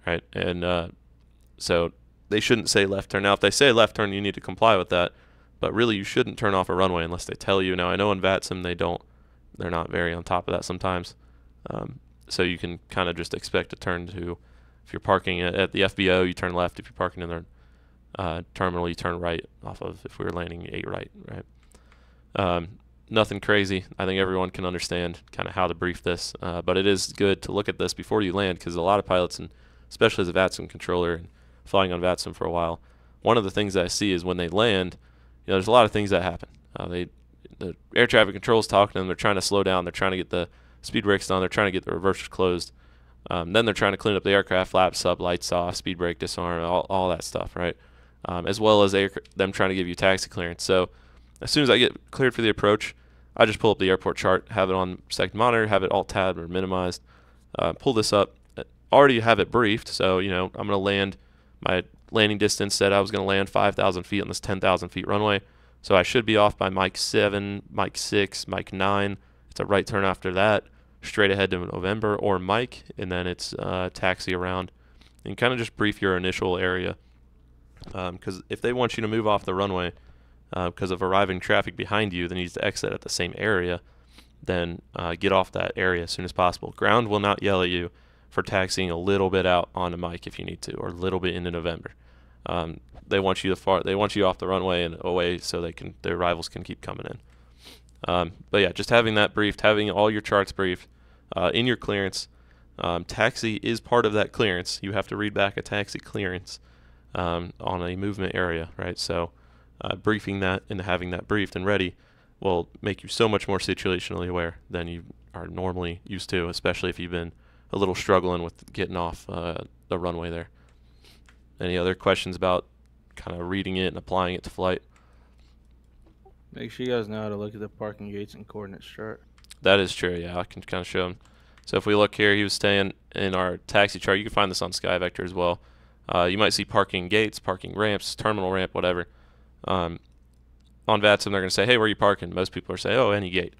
Speaker 2: right? And so they shouldn't say left turn. Now, if they say left turn, you need to comply with that, but really you shouldn't turn off a runway unless they tell you. Now, I know in VATSIM they're not very on top of that sometimes, so you can kind of just expect a turn to, if you're parking at the FBO, you turn left. If you're parking in the terminal, you turn right off of, if we were landing 8 right, right? Nothing crazy. I think everyone can understand kind of how to brief this, but it is good to look at this before you land, because a lot of pilots, and especially as a VATSIM controller and flying on VATSIM for a while, one of the things that I see is when they land, there's a lot of things that happen. The air traffic control is talking to them. They're trying to slow down. They're trying to get the speed brakes done. They're trying to get the reversers closed. Then they're trying to clean up the aircraft, flaps up, lights off, speed brake, disarm, all that stuff, right? As well as them trying to give you taxi clearance. So as soon as I get cleared for the approach, I just pull up the airport chart, have it on second monitor, have it alt tabbed or minimized, pull this up, already have it briefed. So, I'm going to land, my landing distance said I was going to land 5,000 feet on this 10,000 feet runway. So I should be off by Mike 7, Mike 6, Mike 9. It's a right turn after that, straight ahead to November or Mike, and then it's taxi around. And kind of just brief your initial area. Because if they want you to move off the runway because of arriving traffic behind you that needs to exit at the same area, then get off that area as soon as possible. Ground will not yell at you for taxiing a little bit out onto Mike if you need to, or a little bit into November. They want you off the runway and away so their rivals can keep coming in. But yeah, just having that briefed, having all your charts briefed in your clearance. Taxi is part of that clearance. You have to read back a taxi clearance on a movement area, right? So briefing that and having that briefed and ready will make you so much more situationally aware than you are normally used to, especially if you've been a little struggling with getting off the runway there. Any other questions about kind of reading it and applying it to flight?
Speaker 4: Make sure you guys know how to look at the parking gates and coordinates chart.
Speaker 2: That is true, yeah. I can kind of show them. So if we look here, he was staying in our taxi chart. You can find this on SkyVector as well. You might see parking gates, parking ramps, terminal ramp, whatever. On VATSIM, they're going to say, hey, where are you parking? Most people are saying, oh, any gate.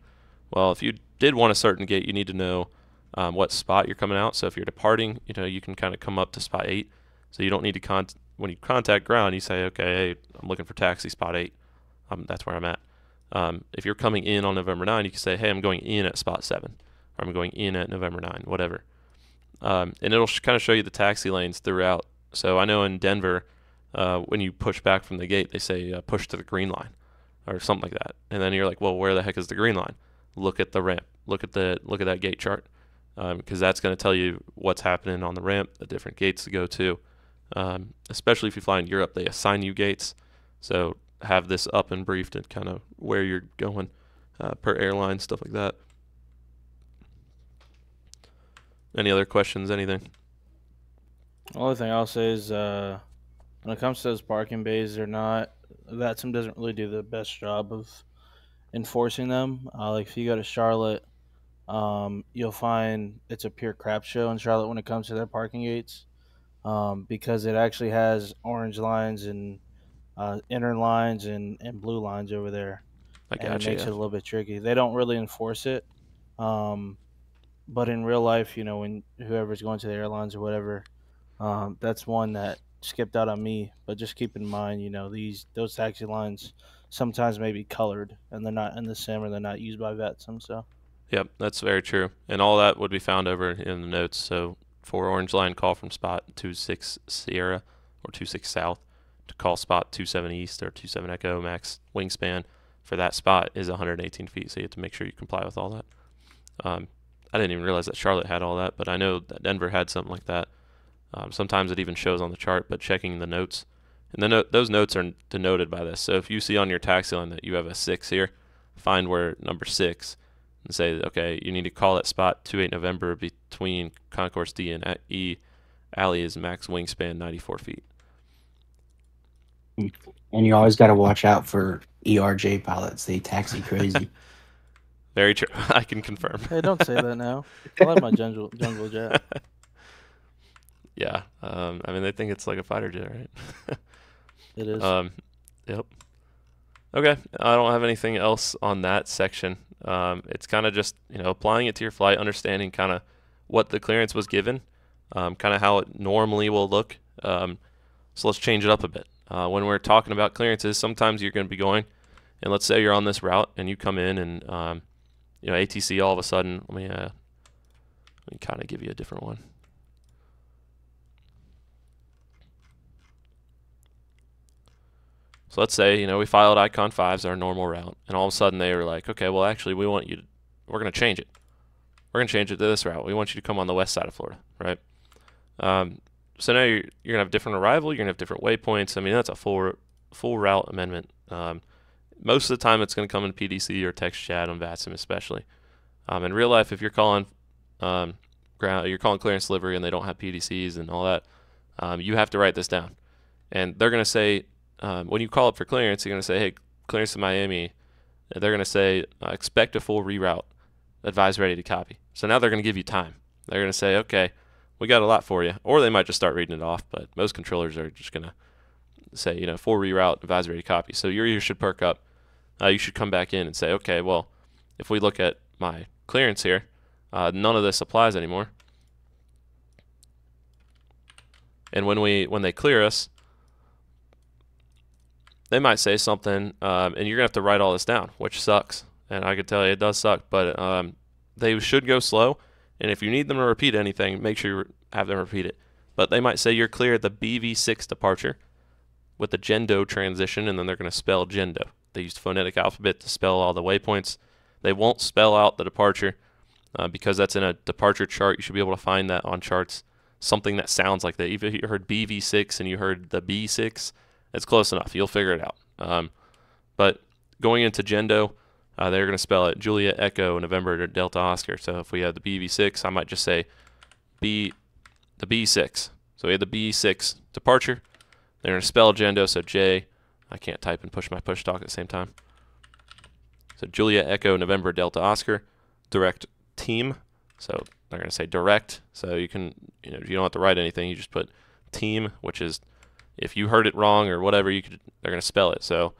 Speaker 2: Well, if you did want a certain gate, you need to know what spot you're coming out. So if you're departing, you can kind of come up to spot 8. So you don't need to when you contact ground, you say, okay, hey, I'm looking for taxi spot 8. That's where I'm at. If you're coming in on November 9, you can say, hey, I'm going in at spot 7, or I'm going in at November 9, whatever. And it'll kind of show you the taxi lanes throughout. So I know in Denver, when you push back from the gate, they say push to the green line or something like that. And then you're like, well, where the heck is the green line? Look at the ramp. Look at that gate chart, because that's going to tell you what's happening on the ramp, the different gates to go to. Especially if you fly in Europe, they assign you gates. So have this up and briefed and kind of where you're going per airline, stuff like that. Any other questions, anything?
Speaker 4: The only thing I'll say is when it comes to those parking bays, VATSIM doesn't really do the best job of enforcing them. Like if you go to Charlotte, you'll find it's a pure crap show in Charlotte when it comes to their parking gates, because it actually has orange lines and inner lines and blue lines over there. And it makes it a little bit tricky. They don't really enforce it. But in real life, when whoever's going to the airlines or whatever, that's one that skipped out on me. But just keep in mind, those taxi lines sometimes may be colored and they're not in the SIM or they're not used by VATSIM. So.
Speaker 2: Yep, that's very true. And all that would be found over in the notes. So for orange line, call from spot 26 Sierra or 26 South to call spot 27 East or 27 Echo. Max wingspan for that spot is 118 feet. So you have to make sure you comply with all that. I didn't even realize that Charlotte had all that, but I know that Denver had something like that. Sometimes it even shows on the chart, but checking the notes. And then those notes are denoted by this. So if you see on your taxi line that you have a 6 here, find where number 6 and say, okay, you need to call at spot 28 November between concourse D and E. Alley is max wingspan 94 feet.
Speaker 5: And you always got to watch out for ERJ pilots. They taxi crazy.
Speaker 2: Very true. I can confirm.
Speaker 4: Hey, don't say that now. I like my jungle jet.
Speaker 2: Yeah. I mean, they think it's like a fighter jet, right?
Speaker 4: It is.
Speaker 2: Yep. Okay. I don't have anything else on that section. It's kind of just, applying it to your flight, understanding kind of what the clearance was given, kind of how it normally will look. So let's change it up a bit. When we're talking about clearances, sometimes you're going to be going, and let's say you're on this route and you come in and, ATC all of a sudden, let me kind of give you a different one. So let's say, we filed Icon 5s, our normal route, and all of a sudden they were like, okay, well, actually, we're going to change it. We're going to change it to this route. We want you to come on the west side of Florida, right? So now you're going to have different arrival. You're going to have different waypoints. I mean, that's a full route amendment. Most of the time, it's going to come in PDC or text chat on VATSIM especially. In real life, if you're calling you're calling clearance delivery and they don't have PDCs and all that, you have to write this down. And they're going to say, when you call up for clearance, you're going to say, hey, clearance to Miami. They're going to say, expect a full reroute. Advise ready to copy. So now they're going to give you time. They're going to say, okay, we got a lot for you. Or they might just start reading it off, but most controllers are just going to say, full reroute, advise ready to copy. So your ears should perk up. You should come back in and say, okay, well, if we look at my clearance here, none of this applies anymore. And when they clear us, they might say something, and you're going to have to write all this down, which sucks. And I can tell you it does suck, but they should go slow. And if you need them to repeat anything, make sure you have them repeat it. But they might say you're clear at the BV6 departure with the Gendo transition, and then they're going to spell Gendo. They use phonetic alphabet to spell all the waypoints. They won't spell out the departure because that's in a departure chart. You should be able to find that on charts, something that sounds like that. Even if you heard BV6 and you heard the B6, it's close enough. You'll figure it out. But going into Gendo, they're going to spell it Juliet Echo November Delta Oscar. So if we have the BV6, I might just say the B6. So we had the B6 departure. They're going to spell Gendo, so J. I can't type and push my push talk at the same time. So Juliet Echo November Delta Oscar, direct team. So they're going to say direct. So you can, you don't have to write anything. You just put team, which is if you heard it wrong or whatever, they're going to spell it. So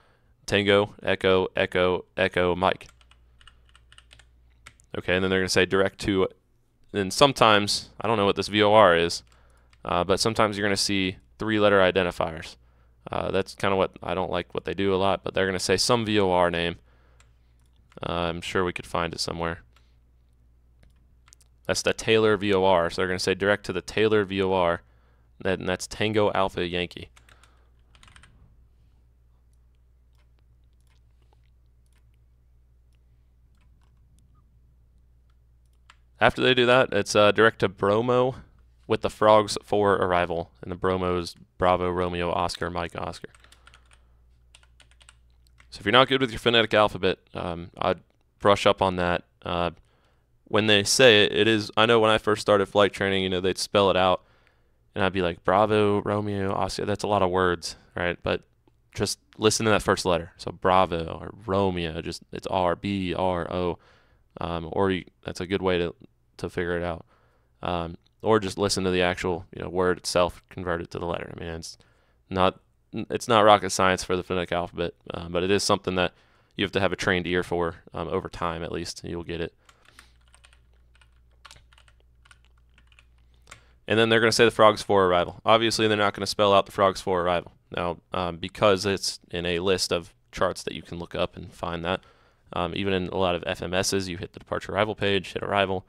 Speaker 2: Tango, Echo, Echo, Echo, Mike. Okay, and then they're going to say direct to, and sometimes, I don't know what this VOR is, but sometimes you're going to see 3-letter identifiers. That's kind of what I don't like what they do a lot, but they're going to say some VOR name. I'm sure we could find it somewhere. That's the Taylor VOR, so they're going to say direct to the Taylor VOR, and that's Tango Alpha Yankee. After they do that, it's direct to Bromo with the frogs for arrival, and the Bromo's Bravo, Romeo, Oscar, Mike, Oscar. So if you're not good with your phonetic alphabet, I'd brush up on that. When they say it, it is, I know when I first started flight training, they'd spell it out, and I'd be like, Bravo, Romeo, Oscar, that's a lot of words, right? But just listen to that first letter. So Bravo or Romeo, it's R, B, R, O. That's a good way to figure it out. Or just listen to the actual word itself, convert it to the letter. I mean, it's not rocket science for the phonetic alphabet, but it is something that you have to have a trained ear for over time. At least you'll get it. And then they're going to say the frogs for arrival. Obviously, they're not going to spell out the frogs for arrival. Now, because it's in a list of charts that you can look up and find that. Even in a lot of FMSs, you hit the departure arrival page, hit arrival,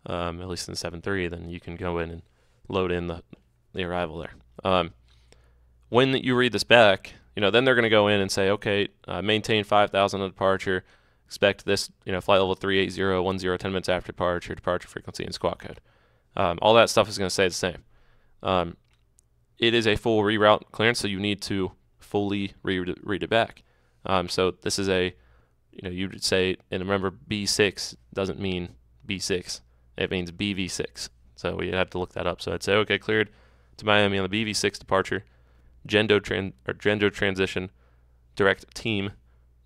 Speaker 2: at least in 7.3, then you can go in and load in the arrival there. When you read this back, then they're going to go in and say, okay, maintain 5,000 at departure, expect this, flight level 38010, 10 minutes after departure, departure frequency, and squawk code. All that stuff is going to stay the same. It is a full reroute clearance, so you need to fully read it back. So this is a you'd say, and remember, B6 doesn't mean B6. It means BV6. So we have to look that up. So I'd say, okay, cleared to Miami on the BV6 departure, gender transition, direct team,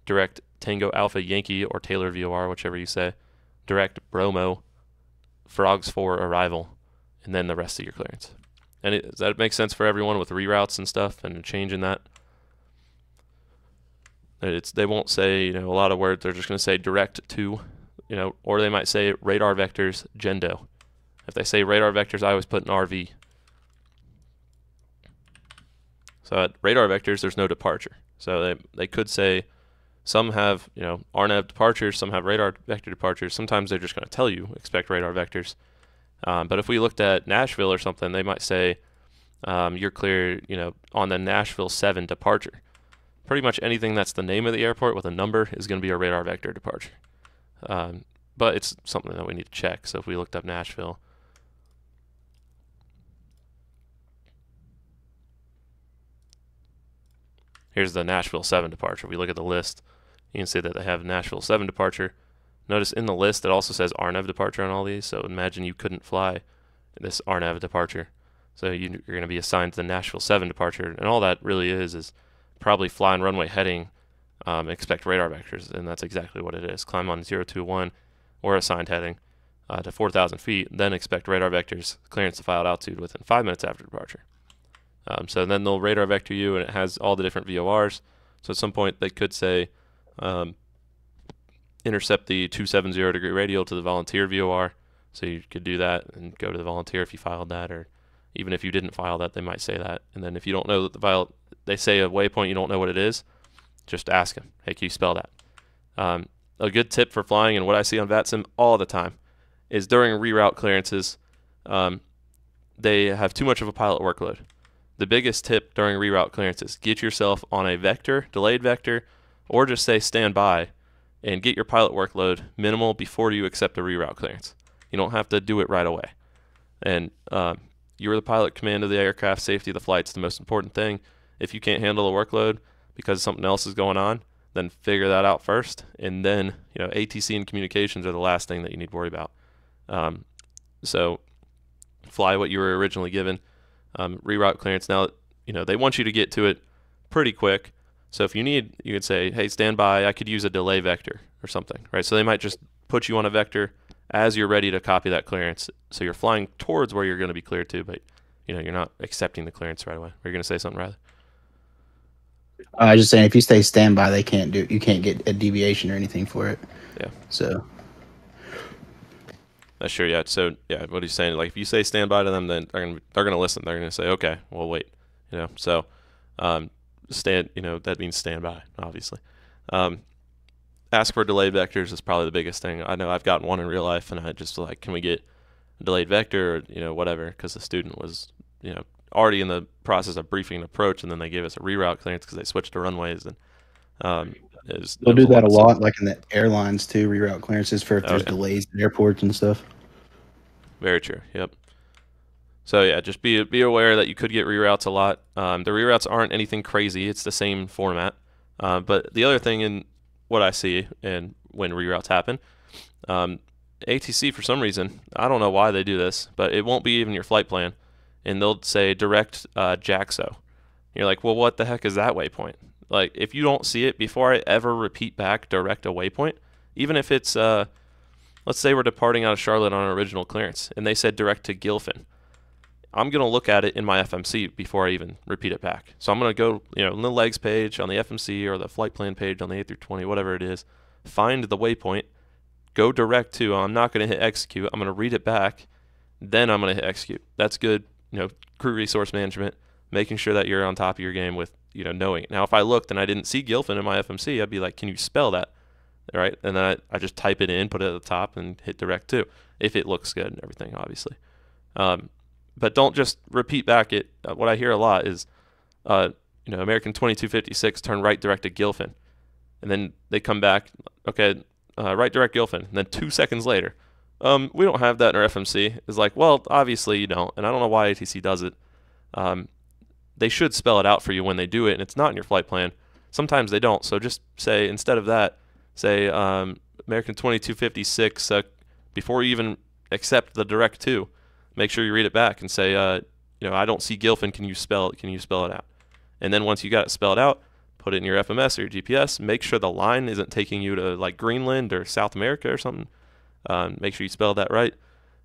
Speaker 2: direct Tango Alpha Yankee or Taylor VOR, whichever you say, direct Bromo, Frogs 4 arrival, and then the rest of your clearance. And does that make sense for everyone with reroutes and stuff and changing that? They won't say a lot of words. They're just going to say direct to, or they might say radar vectors Gendo. If they say radar vectors, I always put an RV. So at radar vectors, there's no departure. So they could say some have RNAV departures, some have radar vector departures. Sometimes they're just going to tell you expect radar vectors. But if we looked at Nashville or something, they might say you're clear on the Nashville 7 departure. Pretty much anything that's the name of the airport with a number is going to be a radar vector departure. But it's something that we need to check. So if we looked up Nashville, here's the Nashville 7 departure. If we look at the list, you can see that they have Nashville 7 departure. Notice in the list it also says RNAV departure on all these. So imagine you couldn't fly this RNAV departure. So you're going to be assigned to the Nashville 7 departure. And all that really is probably fly on runway heading, expect radar vectors, and that's exactly what it is. Climb on 021 or assigned heading to 4,000 feet, then expect radar vectors, clearance to filed altitude within 5 minutes after departure. So then they'll radar vector you, and it has all the different VORs. So at some point they could say intercept the 270 degree radial to the volunteer VOR. So you could do that and go to the volunteer if you filed that, or even if you didn't file that, they might say that. And then if you don't know that they say a waypoint, you don't know what it is, just ask them, hey, can you spell that? A good tip for flying, and what I see on VATSIM all the time, is during reroute clearances, they have too much of a pilot workload. The biggest tip during reroute clearances, get yourself on a vector, delayed vector, or just say stand by, and get your pilot workload minimal before you accept a reroute clearance. You don't have to do it right away. And you're the pilot, command of the aircraft, safety of the flight's the most important thing. If you can't handle the workload because something else is going on, then figure that out first. And then, ATC and communications are the last thing that you need to worry about. So fly what you were originally given. Reroute clearance. Now, they want you to get to it pretty quick. So if you need, you could say, hey, stand by, I could use a delay vector or something, right? So they might just put you on a vector as you're ready to copy that clearance. So you're flying towards where you're going to be cleared to, but you're not accepting the clearance right away. Are you going to say something, Riley?
Speaker 5: I was just saying, if you stay standby, you can't get a deviation or anything for it.
Speaker 2: Yeah.
Speaker 5: So.
Speaker 2: That's sure. Yeah. So yeah, what he's saying, like if you say standby to them, then they're gonna listen. They're gonna say, okay, well wait. So that means standby, obviously. Ask for delayed vectors is probably the biggest thing. I know I've gotten one in real life, and I just like, can we get a delayed vector, or whatever, because the student was already in the process of briefing an approach, and then they gave us a reroute clearance because they switched to runways. And
Speaker 5: they'll do that a lot, like in the airlines too, reroute clearances for if there's delays in airports and stuff.
Speaker 2: Very true. Yep. So yeah, just be aware that you could get reroutes a lot. The reroutes aren't anything crazy. It's the same format. But the other thing in what I see and when reroutes happen, ATC for some reason, I don't know why they do this, but it won't be even your flight plan, and they'll say direct JAXO. You're like, well, what the heck is that waypoint? Like, if you don't see it before I ever repeat back direct a waypoint, even if it's let's say we're departing out of Charlotte on an original clearance, and they said direct to Gilfin. I'm going to look at it in my FMC before I even repeat it back. So I'm going to go, in the legs page on the FMC or the flight plan page on the A320, whatever it is, find the waypoint, go direct to, I'm not going to hit execute, I'm going to read it back, then I'm going to hit execute. That's good, crew resource management, making sure that you're on top of your game with, knowing it. Now, if I looked and I didn't see Gilfin in my FMC, I'd be like, can you spell that? All right, and then I just type it in, put it at the top, and hit direct to, if it looks good and everything, obviously. But don't just repeat back it. What I hear a lot is, American 2256 turn right direct to Gilfin, and then they come back, okay, right direct Gilfin, and then 2 seconds later, we don't have that in our FMC. It's like, well, obviously you don't, and I don't know why ATC does it. They should spell it out for you when they do it, and it's not in your flight plan. Sometimes they don't, so just say, instead of that, say American 2256, before you even accept the direct to, make sure you read it back and say, I don't see Gilfin. Can you spell it out? And then once you got it spelled out, put it in your FMS or your GPS. Make sure the line isn't taking you to like Greenland or South America or something. Make sure you spell that right,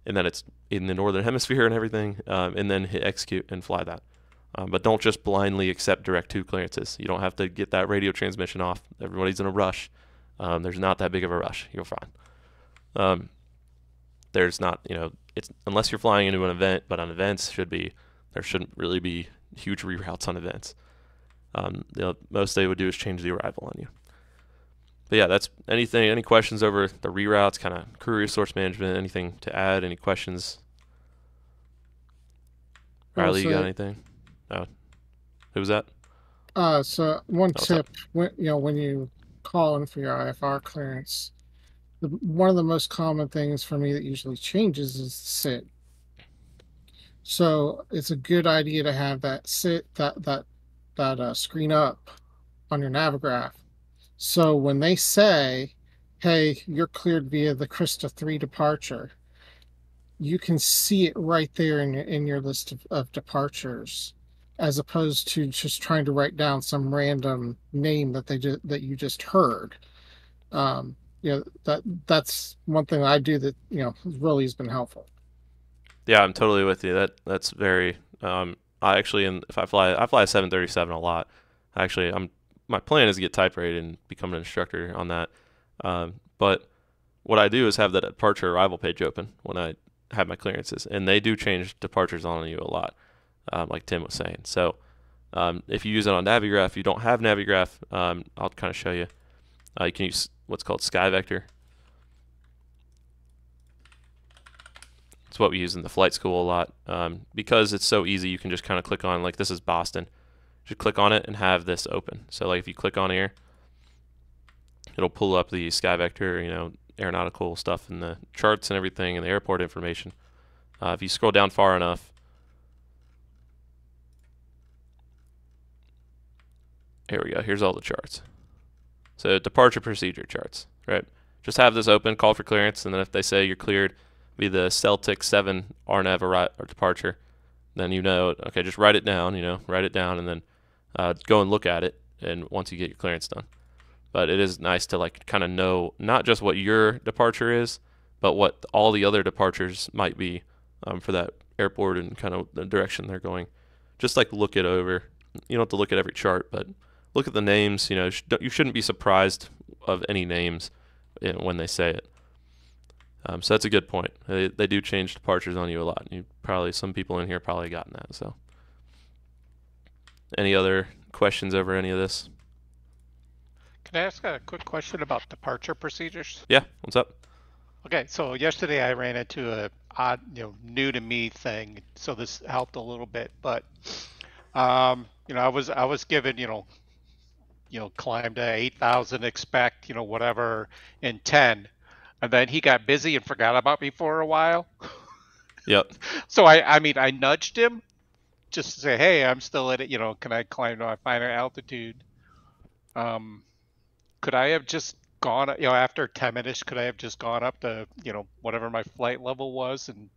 Speaker 2: and then it's in the northern hemisphere and everything. And then hit execute and fly that. But don't just blindly accept direct to clearances. You don't have to get that radio transmission off. Everybody's in a rush. There's not that big of a rush. You're fine. There's not, it's unless you're flying into an event, but on events there shouldn't really be huge reroutes on events. Most they would do is change the arrival on you. But yeah, that's any questions over the reroutes, kind of crew resource management, anything to add, any questions? Riley, you got anything? No. Who was that?
Speaker 6: So one tip, when you call in for your IFR clearance, one of the most common things for me that usually changes is sit. So it's a good idea to have that sit, that screen up on your Navigraph. So when they say, hey, you're cleared via the Krista 3 departure, you can see it right there in your list of departures, as opposed to just trying to write down some random name that you just heard. That's one thing I do that really has been helpful.
Speaker 2: Yeah, I'm totally with you. That's very. I actually, if I fly a 737 a lot. Actually, my plan is to get type rated and become an instructor on that. But what I do is have that departure arrival page open when I have my clearances, and they do change departures on you a lot, like Tim was saying. So if you use it on Navigraph, if you don't have Navigraph, I'll kind of show you. You can use what's called SkyVector. It's what we use in the flight school a lot. Because it's so easy, you can just kind of click on, like this is Boston. Just click on it and have this open. So like if you click on here, it'll pull up the SkyVector, aeronautical stuff and the charts and everything and the airport information. If you scroll down far enough, here we go. Here's all the charts. So departure procedure charts, right? Just have this open, call for clearance, and then if they say you're cleared via the Celtic 7 RNAV or departure, then okay, just write it down, and then go and look at it, and once you get your clearance done. But it is nice to like kind of know not just what your departure is, but what all the other departures might be for that airport and kind of the direction they're going. Just like look it over. You don't have to look at every chart, but look at the names. You shouldn't be surprised of any names when they say it. So that's a good point. They do change departures on you a lot. Some people in here probably gotten that. So, any other questions over any of this?
Speaker 7: Can I ask a quick question about departure procedures?
Speaker 2: Yeah, what's up?
Speaker 7: Okay, so yesterday I ran into a odd, new to me thing, so this helped a little bit. But, I was given, climb to 8,000, expect, whatever in 10, and then he got busy and forgot about me for a while.
Speaker 2: Yep.
Speaker 7: So I nudged him just to say, hey, I'm still at it. Can I climb to my final altitude? Could I have just gone, after 10 minutes, could I have just gone up to, whatever my flight level was and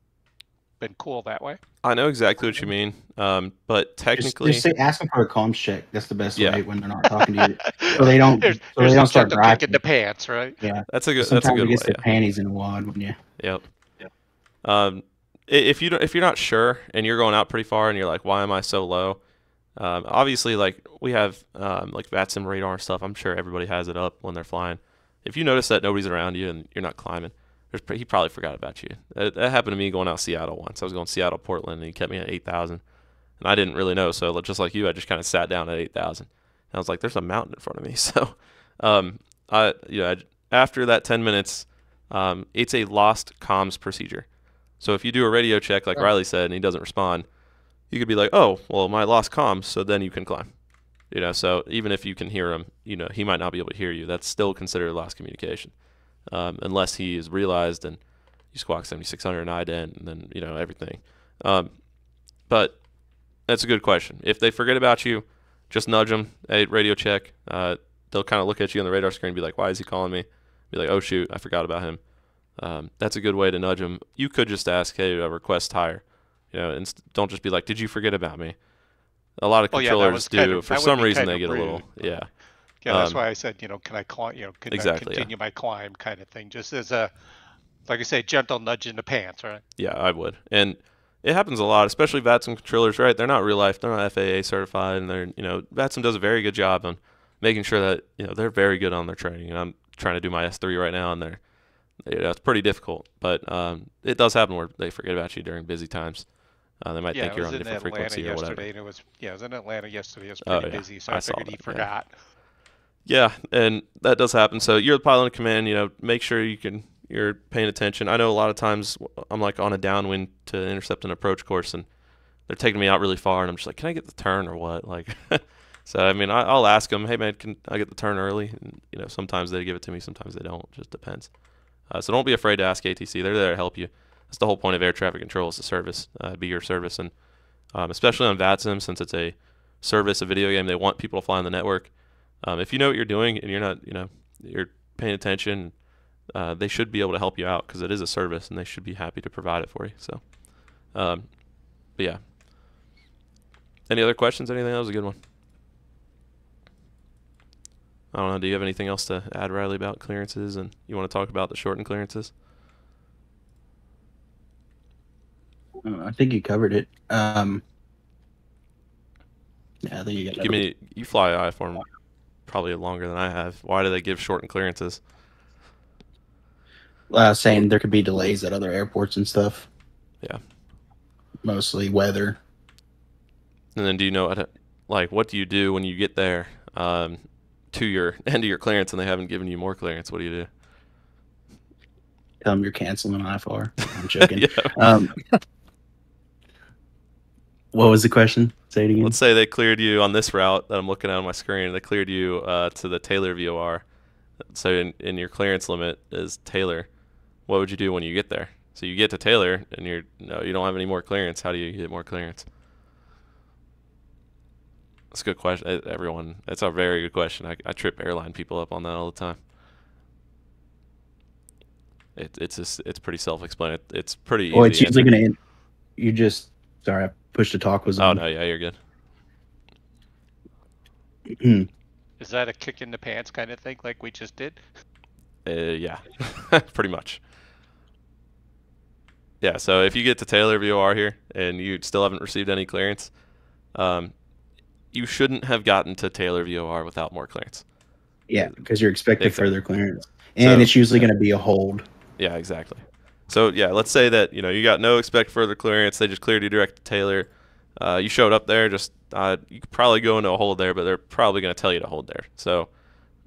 Speaker 7: been cool that way?
Speaker 2: I know exactly what you mean, but technically,
Speaker 5: just ask them for a comms check. That's the best way when they're not talking to you, so they don't start
Speaker 7: griping in the pants, right?
Speaker 5: Yeah,
Speaker 2: that's a good
Speaker 5: way.
Speaker 2: Get
Speaker 5: the panties in a wad, wouldn't you?
Speaker 2: Yep. If you're not sure and you're going out pretty far and you're like, why am I so low? Obviously, like we have like VATSIM radar and stuff. I'm sure everybody has it up when they're flying. If you notice that nobody's around you and you're not climbing, he probably forgot about you. That happened to me going out Seattle once. I was going Seattle, Portland, and he kept me at 8,000. And I didn't really know. So just like you, I just kind of sat down at 8,000. And I was like, there's a mountain in front of me. So after that 10 minutes, it's a lost comms procedure. So if you do a radio check, like Riley said, and he doesn't respond, you could be like, oh, well, my lost comms, so then you can climb. So even if you can hear him, he might not be able to hear you. That's still considered lost communication. Unless he is realized and you squawk 7600 and ident and then, everything. But that's a good question. If they forget about you, just nudge them. Hey, radio check. they'll kind of look at you on the radar screen and be like, why is he calling me? Be like, oh shoot, I forgot about him. That's a good way to nudge them. You could just ask, hey, request hire, and don't just be like, did you forget about me? A lot of controllers do. For some reason, they get a little,
Speaker 7: Yeah, that's why I said, can I climb? Can
Speaker 2: exactly,
Speaker 7: I continue my climb, kind of thing, just as a, like I say, gentle nudge in the pants, right?
Speaker 2: Yeah, I would. And it happens a lot, especially VATSIM controllers, right? They're not real life. They're not FAA certified, and VATSIM does a very good job on making sure that they're very good on their training. And I'm trying to do my S3 right now, and it's pretty difficult. But it does happen where they forget about you during busy times. They might think you're on a different frequency or whatever.
Speaker 7: And it was I was in Atlanta yesterday. It was pretty busy, so I figured he forgot.
Speaker 2: Yeah, and that does happen. So you're the pilot in command. Make sure you're paying attention. I know a lot of times I'm like on a downwind to intercept an approach course, and they're taking me out really far, and I'm just like, can I get the turn or what? Like, so I mean, I'll ask them, hey man, can I get the turn early? And, sometimes they give it to me, sometimes they don't. It just depends. So don't be afraid to ask ATC. They're there to help you. That's the whole point of air traffic control, is the service, be your service, and especially on VATSIM, since it's a service, a video game, they want people to fly on the network. If you know what you're doing and you're not, you're paying attention, they should be able to help you out, because it is a service and they should be happy to provide it for you. So, but yeah. Any other questions? Anything? That was a good one. I don't know. Do you have anything else to add, Riley, about clearances, and you want to talk about the shortened clearances?
Speaker 5: I think you covered it. Yeah, I think you got
Speaker 2: you fly IFR probably longer than I have. Why do they give shortened clearances?
Speaker 5: Saying there could be delays at other airports and stuff.
Speaker 2: Yeah.
Speaker 5: Mostly weather.
Speaker 2: And then do you know what do you do when you get there to your end of your clearance and they haven't given you more clearance? What do you do?
Speaker 5: Tell them you're canceling IFR. I'm joking.
Speaker 2: Yeah.
Speaker 5: What was the question? Say it again.
Speaker 2: Let's say they cleared you on this route that I'm looking at on my screen. They cleared you to the Taylor VOR. So in your clearance limit is Taylor. What would you do when you get there? So you get to Taylor and you don't have any more clearance. How do you get more clearance? That's a good question. Everyone, that's a very good question. I trip airline people up on that all the time. It's pretty self-explanatory. It's pretty easy.
Speaker 5: Well, it's usually going to end. You just, sorry, I pushed the talk was on.
Speaker 2: Oh, no, yeah, you're good.
Speaker 7: Is that a kick in the pants kind of thing like we just did?
Speaker 2: Yeah, pretty much. Yeah, so if you get to Taylor VOR here and you still haven't received any clearance, you shouldn't have gotten to Taylor VOR without more clearance.
Speaker 5: Yeah, because you're expecting further clearance. And it's usually going to be a hold.
Speaker 2: Yeah, exactly. So, yeah, let's say that, you got no expect further clearance. They just cleared you direct to Taylor. You showed up there. Just you could probably go into a hold there, but they're probably going to tell you to hold there. So,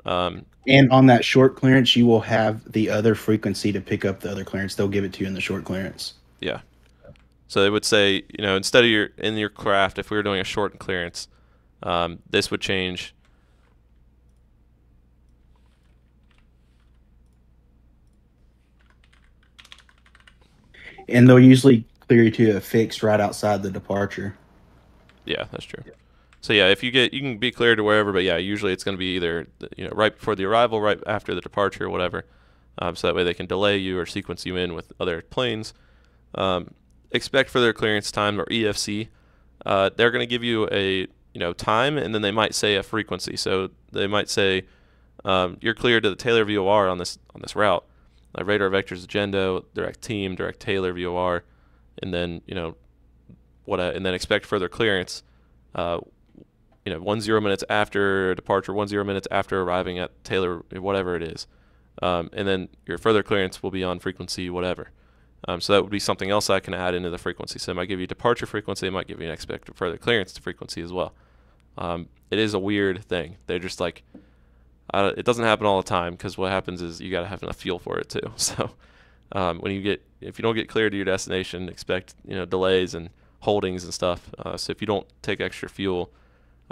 Speaker 5: and on that short clearance, you will have the other frequency to pick up the other clearance. They'll give it to you in the short clearance.
Speaker 2: Yeah. So they would say, instead of in your craft, if we were doing a short clearance, this would change.
Speaker 5: And they'll usually clear you to a fixed right outside the departure.
Speaker 2: Yeah, that's true. So yeah, if you can be cleared to wherever, but yeah, usually it's going to be either right before the arrival, right after the departure, whatever. So that way they can delay you or sequence you in with other planes. Expect further clearance time, or EFC. They're going to give you a time, and then they might say a frequency. So they might say you're cleared to the Taylor VOR on this route. Radar vectors agenda, direct team, direct Taylor VOR, and then and then expect further clearance. 10 minutes after departure, 10 minutes after arriving at Taylor, whatever it is, and then your further clearance will be on frequency whatever. So that would be something else I can add into the frequency. So it might give you departure frequency, it might give you an expected further clearance to frequency as well. It is a weird thing. They're just like, it doesn't happen all the time, because what happens is you got to have enough fuel for it too. So if you don't get cleared to your destination, expect delays and holdings and stuff. So if you don't take extra fuel,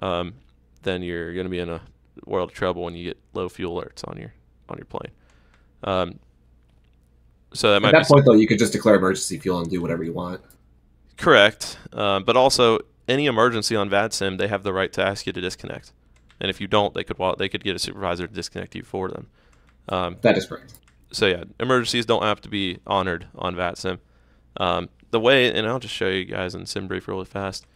Speaker 2: then you're going to be in a world of trouble when you get low fuel alerts on your plane. So that
Speaker 8: at that point, though, you could just declare emergency fuel and do whatever you want.
Speaker 2: Correct. But also, any emergency on VATSIM, they have the right to ask you to disconnect. and if you don't, they could get a supervisor to disconnect you for them.
Speaker 8: That is correct.
Speaker 2: So yeah, emergencies don't have to be honored on VATSIM. The way, and I'll just show you guys in SimBrief really fast.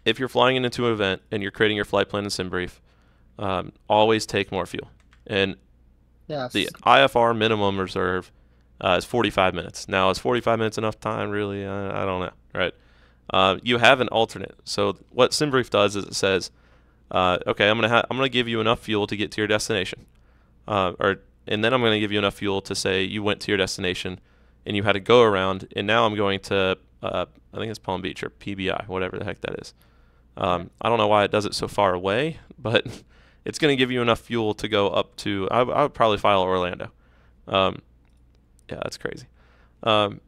Speaker 2: If you're flying into an event and you're creating your flight plan in SimBrief, always take more fuel. And
Speaker 6: Yes.
Speaker 2: the IFR minimum reserve is 45 minutes. Now, is 45 minutes enough time? Really, I don't know. Right? You have an alternate. So what SimBrief does is it says, okay, I'm gonna give you enough fuel to get to your destination, and then I'm gonna give you enough fuel to say you went to your destination and you had to go around, and now I'm going to I think it's Palm Beach or PBI, whatever the heck that is. I don't know why it does it so far away, but it's going to give you enough fuel to go up to, I would probably file Orlando. Yeah, that's crazy. So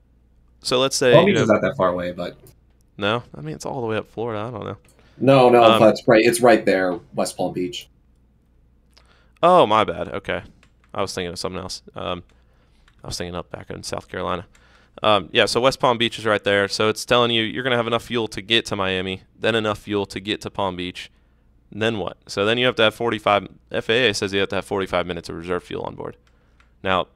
Speaker 2: let's say,
Speaker 8: Palm Beach is not that far away, but
Speaker 2: no, I mean, it's all the way up Florida. I don't know.
Speaker 8: no, but it's right there, West Palm Beach.
Speaker 2: Oh, my bad. Okay. I was thinking of something else. I was thinking up back in South Carolina. Yeah, so West Palm Beach is right there. So it's telling you you're going to have enough fuel to get to Miami, then enough fuel to get to Palm Beach. Then what? So then you have to have 45. FAA says you have to have 45 minutes of reserve fuel on board. Now,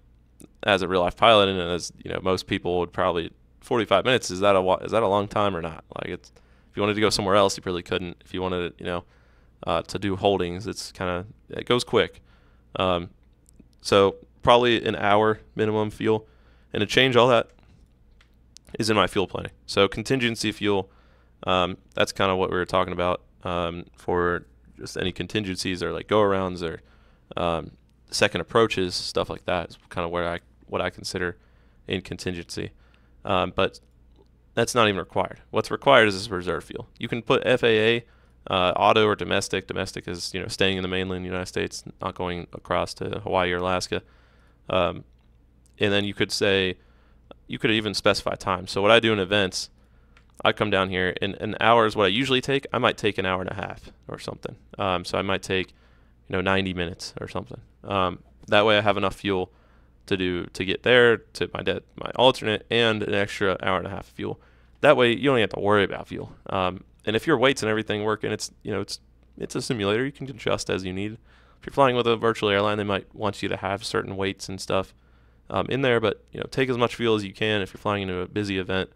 Speaker 2: as a real life pilot, and as most people would probably 45 minutes is that a long time or not? Like if you wanted to go somewhere else, you probably couldn't. If you wanted to do holdings, it goes quick. So probably an hour minimum fuel, and to change all that is in my fuel planning. So contingency fuel, that's kind of what we were talking about for just any contingencies or like go-arounds or second approaches, stuff like that is kind of what I consider in contingency. But that's not even required. What's required is this reserve fuel. You can put FAA, auto or domestic. Domestic is staying in the mainland United States, not going across to Hawaii or Alaska. And then you could even specify time. So what I do in events, I come down here, and an hour is what I usually take. I might take an hour and a half or something. So I might take 90 minutes or something. That way I have enough fuel to get there to my alternate and an extra hour and a half of fuel. That way you don't have to worry about fuel. And if your weights and everything working, it's a simulator. You can adjust as you need. If you're flying with a virtual airline, they might want you to have certain weights and stuff in there, but take as much fuel as you can if you're flying into a busy event.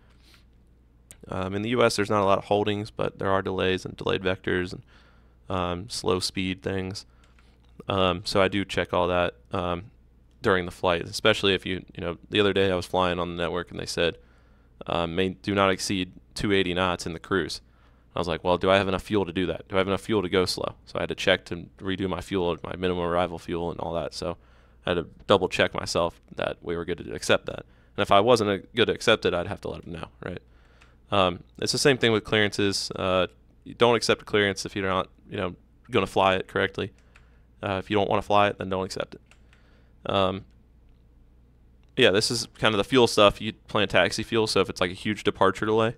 Speaker 2: In the U.S., there's not a lot of holdings, but there are delays and delayed vectors and slow speed things. So I do check all that during the flight, especially if the other day I was flying on the network and they said do not exceed 280 knots in the cruise. I was like, well, do I have enough fuel to do that? Do I have enough fuel to go slow? So I had to check to redo my fuel, my minimum arrival fuel and all that. So I had to double check myself that we were good to accept that. And if I wasn't good to accept it, I'd have to let them know, right? It's the same thing with clearances. You don't accept a clearance if you're not, going to fly it correctly. If you don't want to fly it, then don't accept it. Yeah, this is kind of the fuel stuff. You plan taxi fuel, so if it's like a huge departure delay,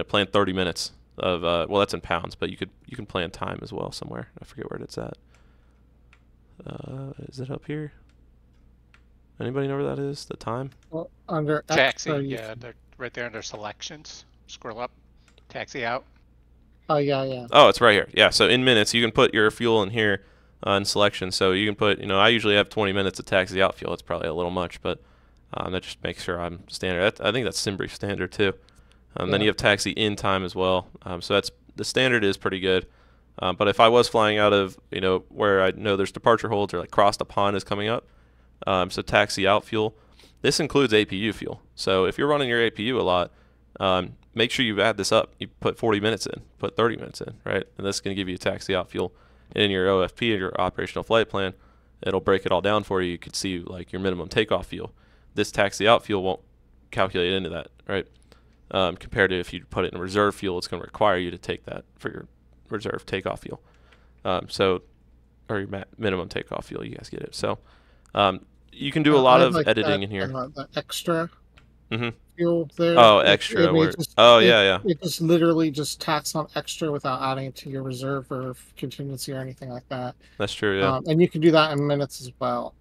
Speaker 2: plan 30 minutes of well, that's in pounds, but you can plan time as well somewhere. I forget where it's at. Is it up here? Anybody know where that is? The time?
Speaker 6: Well, under
Speaker 7: Taxi,
Speaker 6: extra,
Speaker 7: yeah, they're right there under selections. Scroll up, taxi out.
Speaker 6: Oh yeah.
Speaker 2: Oh, it's right here. Yeah, so in minutes, you can put your fuel in here in selection. So you can put, I usually have 20 minutes of taxi out fuel. It's probably a little much, but that just makes sure I'm standard. I think that's SimBrief standard too. Then you have taxi in time as well. So the standard is pretty good. But if I was flying out of, where I know there's departure holds or like cross the pond is coming up, so taxi out fuel, this includes APU fuel. So if you're running your APU a lot, make sure you add this up. You put 40 minutes in, put 30 minutes in, right? And this is going to give you taxi out fuel. And in your OFP, or your operational flight plan, it'll break it all down for you. You could see like your minimum takeoff fuel. This taxi out fuel won't calculate into that, right? Compared to if you put it in reserve fuel, it's going to require you to take that for your reserve takeoff fuel. Or your minimum takeoff fuel, you guys get it. So you can do a lot of editing in here.
Speaker 6: The extra
Speaker 2: Mm-hmm.
Speaker 6: fuel there.
Speaker 2: Oh, extra.
Speaker 6: It just literally just tacks on extra without adding it to your reserve or contingency or anything like that.
Speaker 2: That's true, yeah.
Speaker 6: And you can do that in minutes as well.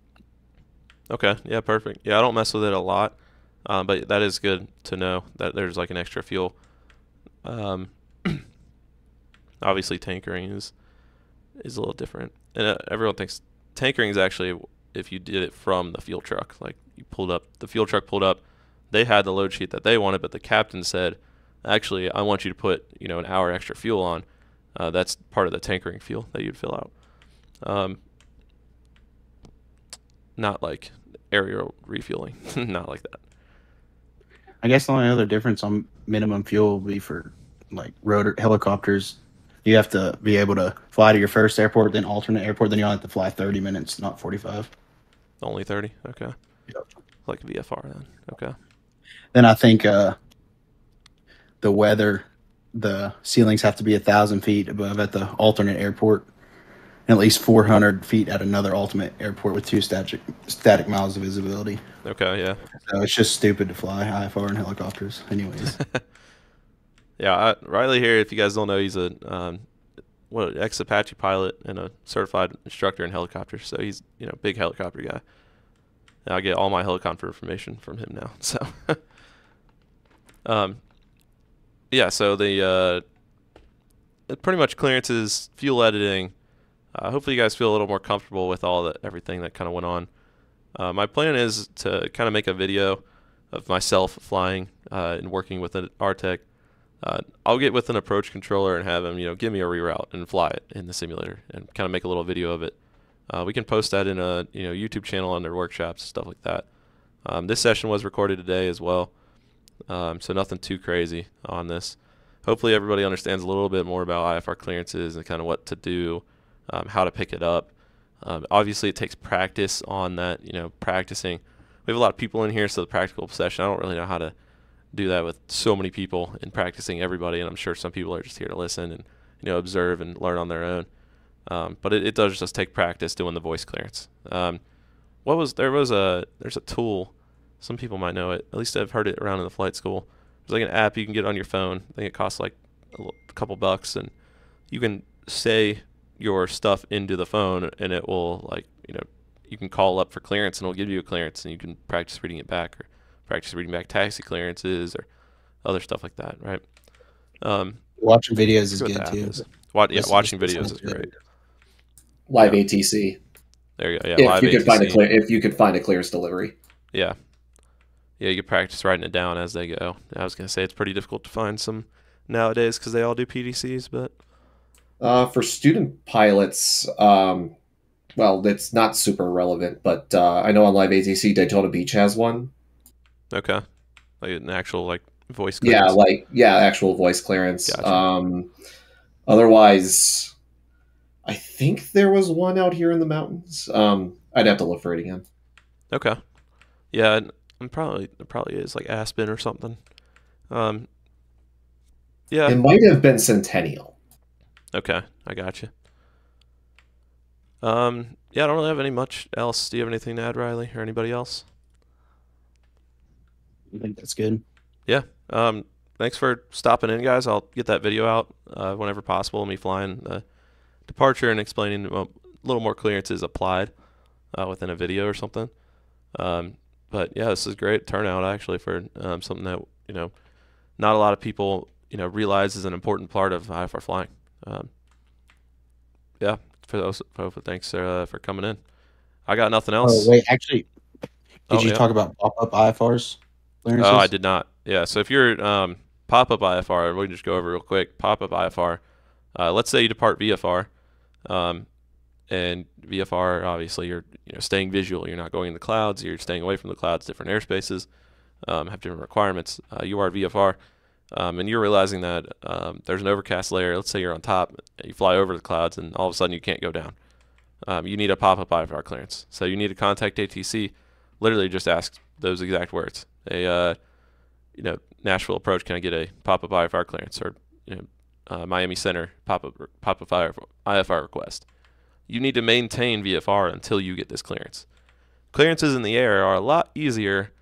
Speaker 2: Okay, yeah, perfect. Yeah, I don't mess with it a lot, but that is good to know that there's like an extra fuel. Obviously, tankering is is a little different. And everyone thinks tankering is actually if you did it from the fuel truck. Like you pulled up, the fuel truck pulled up, they had the load sheet that they wanted, but the captain said, actually, I want you to put, an hour extra fuel on. That's part of the tankering fuel that you'd fill out. Not like aerial refueling, not like that.
Speaker 5: I guess the only other difference on minimum fuel will be for like rotor helicopters. You have to be able to fly to your first airport, then alternate airport, then you only have to fly 30 minutes, not 45.
Speaker 2: Only 30? Okay.
Speaker 5: Yep.
Speaker 2: Like VFR then. Okay.
Speaker 5: Then I think the weather, the ceilings have to be 1,000 feet above at the alternate airport, and at least 400 feet at another ultimate airport with 2 static miles of visibility.
Speaker 2: Okay, yeah.
Speaker 5: So it's just stupid to fly IFR in helicopters anyways.
Speaker 2: Yeah, Riley here, if you guys don't know, he's a ex-Apache pilot and a certified instructor in helicopters. So he's, big helicopter guy. And I get all my helicopter information from him now. So, yeah, so the pretty much clearances, fuel editing. Hopefully you guys feel a little more comfortable with everything that kind of went on. My plan is to kind of make a video of myself flying and working with an RTEC. I'll get with an approach controller and have him, give me a reroute and fly it in the simulator and kind of make a little video of it. We can post that in a YouTube channel under workshops, stuff like that. This session was recorded today as well, so nothing too crazy on this. Hopefully everybody understands a little bit more about IFR clearances and kind of what to do, how to pick it up. Obviously it takes practice on that, practicing. We have a lot of people in here, so the practical session, I don't really know how to do that with so many people and practicing everybody, and I'm sure some people are just here to listen and observe and learn on their own. But it does just take practice doing the voice clearance. There's a tool, some people might know it, at least I've heard it around in the flight school. There's like an app you can get on your phone. I think it costs like a couple bucks, and you can say your stuff into the phone and it will you can call up for clearance and it'll give you a clearance, and you can practice reading it back or practice reading back taxi clearances or other stuff like that, right?
Speaker 5: Watching videos is good too.
Speaker 2: Watching videos is great.
Speaker 8: Live ATC.
Speaker 2: There you go. Yeah,
Speaker 8: if
Speaker 2: live
Speaker 8: you could
Speaker 2: ATC.
Speaker 8: if you could find a clearance delivery.
Speaker 2: Yeah. Yeah, you can practice writing it down as they go. I was going to say it's pretty difficult to find some nowadays because they all do PDCs, but...
Speaker 8: For student pilots, well, it's not super relevant, but I know on Live ATC, Daytona Beach has one.
Speaker 2: Okay. Like an actual, voice clearance?
Speaker 8: Actual voice clearance.
Speaker 2: Gotcha.
Speaker 8: Otherwise, I think there was one out here in the mountains. I'd have to look for it again.
Speaker 2: Okay. Yeah, there probably is, like Aspen or something. Yeah.
Speaker 8: It might have been Centennial.
Speaker 2: Okay, I got you. Yeah, I don't really have any much else. Do you have anything to add, Riley, or anybody else?
Speaker 5: I think that's good.
Speaker 2: Yeah. Thanks for stopping in, guys. I'll get that video out whenever possible. Me flying the departure and explaining a little more clearances applied within a video or something. But yeah, this is great turnout actually for something that not a lot of people realize is an important part of IFR flying. Yeah, thanks for coming in. I got nothing else.
Speaker 5: Oh wait, actually, did you talk about pop-up IFRs? Clearances?
Speaker 2: Oh, I did not. Yeah, so if you're pop-up IFR, we can just go over real quick. Pop-up IFR. Let's say you depart VFR, and VFR obviously you're staying visual. You're not going in the clouds. You're staying away from the clouds. Different airspaces have different requirements. You are VFR, and you're realizing that there's an overcast layer. Let's say you're on top. You fly over the clouds, and all of a sudden you can't go down. You need a pop-up IFR clearance. So you need to contact ATC. Literally just ask those exact words. Nashville approach, can I get a pop-up IFR clearance, or Miami Center pop-up IFR request. You need to maintain VFR until you get this clearance. Clearances in the air are a lot easier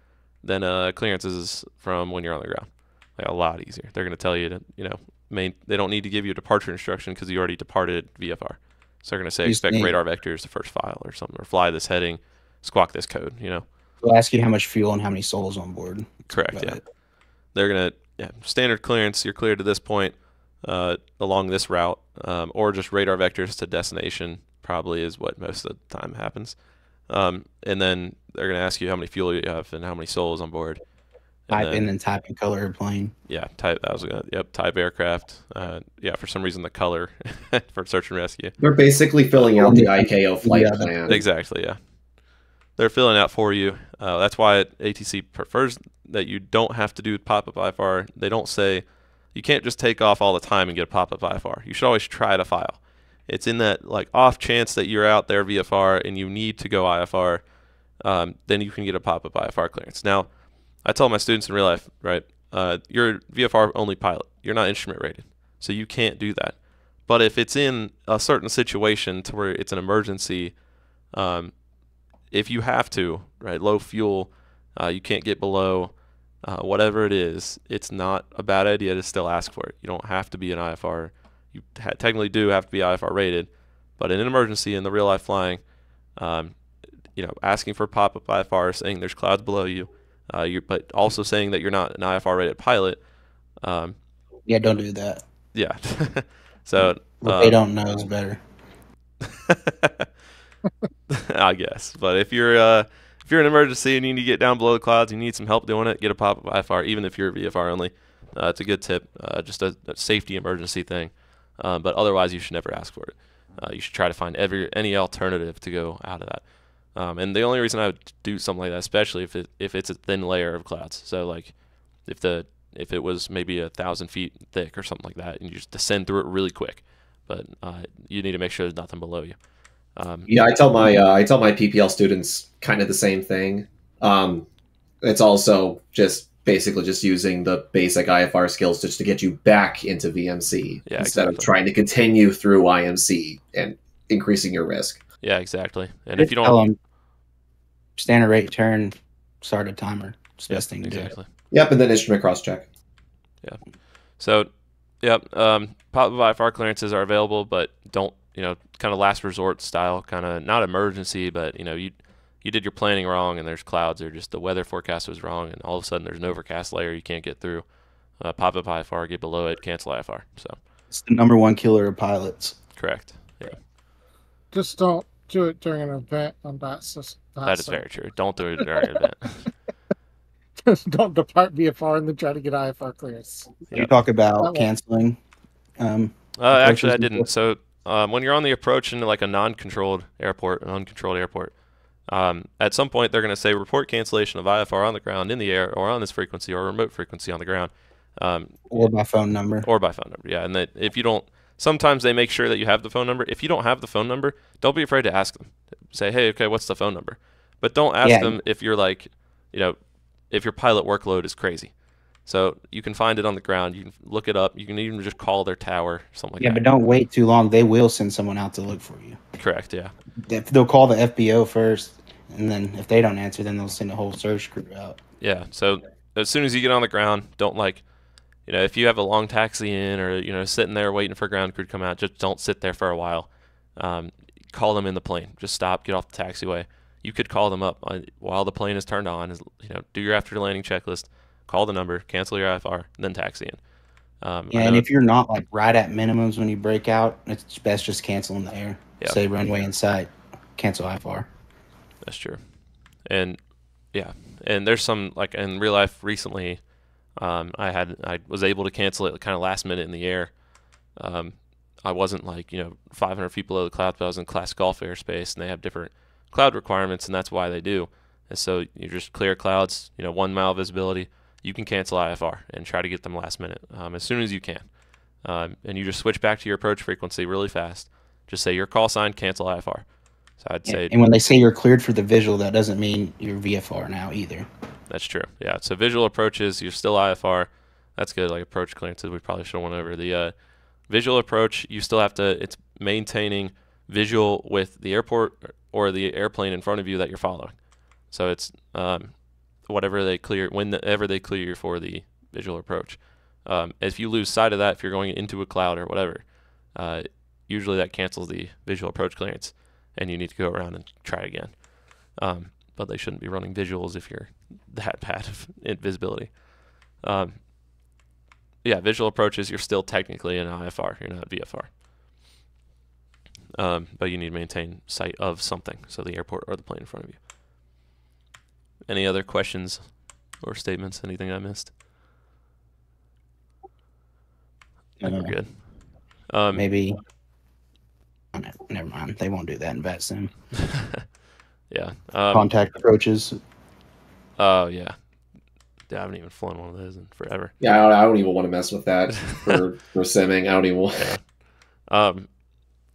Speaker 2: than clearances from when you're on the ground. Like, a lot easier. They're going to tell you to they don't need to give you a departure instruction because you already departed VFR. So they're going to say expect radar vectors to first file or something, or fly this heading, squawk this code.
Speaker 5: They'll ask you how much fuel and how many souls on board.
Speaker 2: Correct. Yeah. They're gonna standard clearance. You're cleared to this point. along this route, or just radar vectors to destination probably is what most of the time happens. And then they're going to ask you how many fuel you have and how many souls on board.
Speaker 5: And then type and color airplane.
Speaker 2: Yeah, type. Type aircraft. Yeah, for some reason the color for search and rescue.
Speaker 8: They're basically filling out the ICAO flight plan.
Speaker 2: Exactly. Yeah, they're filling out for you. That's why ATC prefers that you don't have to do pop-up IFR. They don't say you can't just take off all the time and get a pop-up IFR. You should always try to file. It's in that like off chance that you're out there VFR and you need to go IFR, then you can get a pop-up IFR clearance. Now, I tell my students in real life, right, you're a VFR only pilot. You're not instrument rated, so you can't do that. But if it's in a certain situation to where it's an emergency, if you have to, right, low fuel, you can't get below, whatever it is, it's not a bad idea to still ask for it. You don't have to be an IFR. You technically do have to be IFR rated, but in an emergency in the real life flying, asking for pop-up IFR, saying there's clouds below you, but also saying that you're not an IFR rated pilot.
Speaker 5: Yeah, don't do that.
Speaker 2: Yeah. So
Speaker 5: what they don't know is better.
Speaker 2: I guess. But if you're in an emergency and you need to get down below the clouds, you need some help doing it, get a pop-up IFR, even if you're a VFR only. It's a good tip, just a safety emergency thing. But otherwise, you should never ask for it. You should try to find any alternative to go out of that. And the only reason I would do something like that, especially if it's a thin layer of clouds, so like if it was maybe 1,000 feet thick or something like that, and you just descend through it really quick, but you need to make sure there's nothing below you.
Speaker 8: Yeah, I tell my PPL students kind of the same thing. It's also just basically just using the basic IFR skills just to get you back into VMC instead of trying to continue through IMC and increasing your risk.
Speaker 2: Yeah, exactly. And if you don't
Speaker 5: standard rate turn, start a timer. It's the best thing to do.
Speaker 8: Yep, and then instrument cross check.
Speaker 2: Yeah. So, yep. Pop-up IFR clearances are available, but don't, kind of last resort style, kind of not emergency, but you did your planning wrong and there's clouds, or just the weather forecast was wrong, and all of a sudden there's an overcast layer you can't get through. Pop-up IFR, get below it, cancel IFR. So
Speaker 5: it's the #1 killer of pilots.
Speaker 2: Correct. Yeah.
Speaker 6: Just don't do it during an event on that.
Speaker 2: That is very true. Don't do it during an event.
Speaker 6: Don't depart VFR and then try to get IFR clearance.
Speaker 5: Yep. You talk about canceling.
Speaker 2: Actually, I didn't. So when you're on the approach into like a non-controlled airport, at some point they're going to say report cancellation of IFR on the ground, in the air, or on this frequency, or remote frequency on the ground.
Speaker 5: Or by phone number.
Speaker 2: Yeah. And that if you don't, sometimes they make sure that you have the phone number. If you don't have the phone number, don't be afraid to ask them. Say, hey, okay, what's the phone number? But don't ask them if you're like, if your pilot workload is crazy. So you can find it on the ground. You can look it up. You can even just call their tower, something like that.
Speaker 5: Yeah, but don't wait too long. They will send someone out to look for you.
Speaker 2: Correct, yeah.
Speaker 5: They'll call the FBO first, and then if they don't answer, then they'll send a whole search crew out.
Speaker 2: Yeah, so as soon as you get on the ground, don't if you have a long taxi in, or, sitting there waiting for ground crew to come out, just don't sit there for a while. Call them in the plane. Just stop, get off the taxiway. You could call them up while the plane is turned on. Do your after landing checklist, call the number, cancel your IFR, then taxi in.
Speaker 5: And if you're not like right at minimums when you break out, it's best just cancel in the air.
Speaker 2: Yep.
Speaker 5: Say runway in sight, cancel IFR.
Speaker 2: That's true. And yeah, and there's some like in real life recently, I was able to cancel it kind of last minute in the air. I wasn't 500 feet below the cloud, but I was in class Gulf airspace, and they have different cloud requirements, and that's why they do. And so you just clear clouds, 1 mile visibility. You can cancel IFR and try to get them last minute as soon as you can. And you just switch back to your approach frequency really fast. Just say your call sign, cancel IFR. So I'd say.
Speaker 5: And when they say you're cleared for the visual, that doesn't mean you're VFR now either.
Speaker 2: That's true. Yeah. So visual approaches, you're still IFR. That's good. Like approach clearances, we probably should have went over. The visual approach, you still have to. It's maintaining visual with the airport or the airplane in front of you that you're following. So it's whenever they clear you for the visual approach. If you lose sight of that, if you're going into a cloud or whatever, usually that cancels the visual approach clearance, and you need to go around and try again. But they shouldn't be running visuals if you're that bad of visibility. yeah, visual approaches, you're still technically in IFR. You're not VFR. But you need to maintain sight of something, so the airport or the plane in front of you. Any other questions or statements? Anything I missed? I think we're good.
Speaker 5: Maybe. Oh, no, never mind. They won't do that in VATSIM.
Speaker 2: Yeah.
Speaker 5: Contact approaches.
Speaker 2: Oh, yeah. I haven't even flown one of those in forever.
Speaker 8: Yeah, I don't even want to mess with that for simming. I don't even want.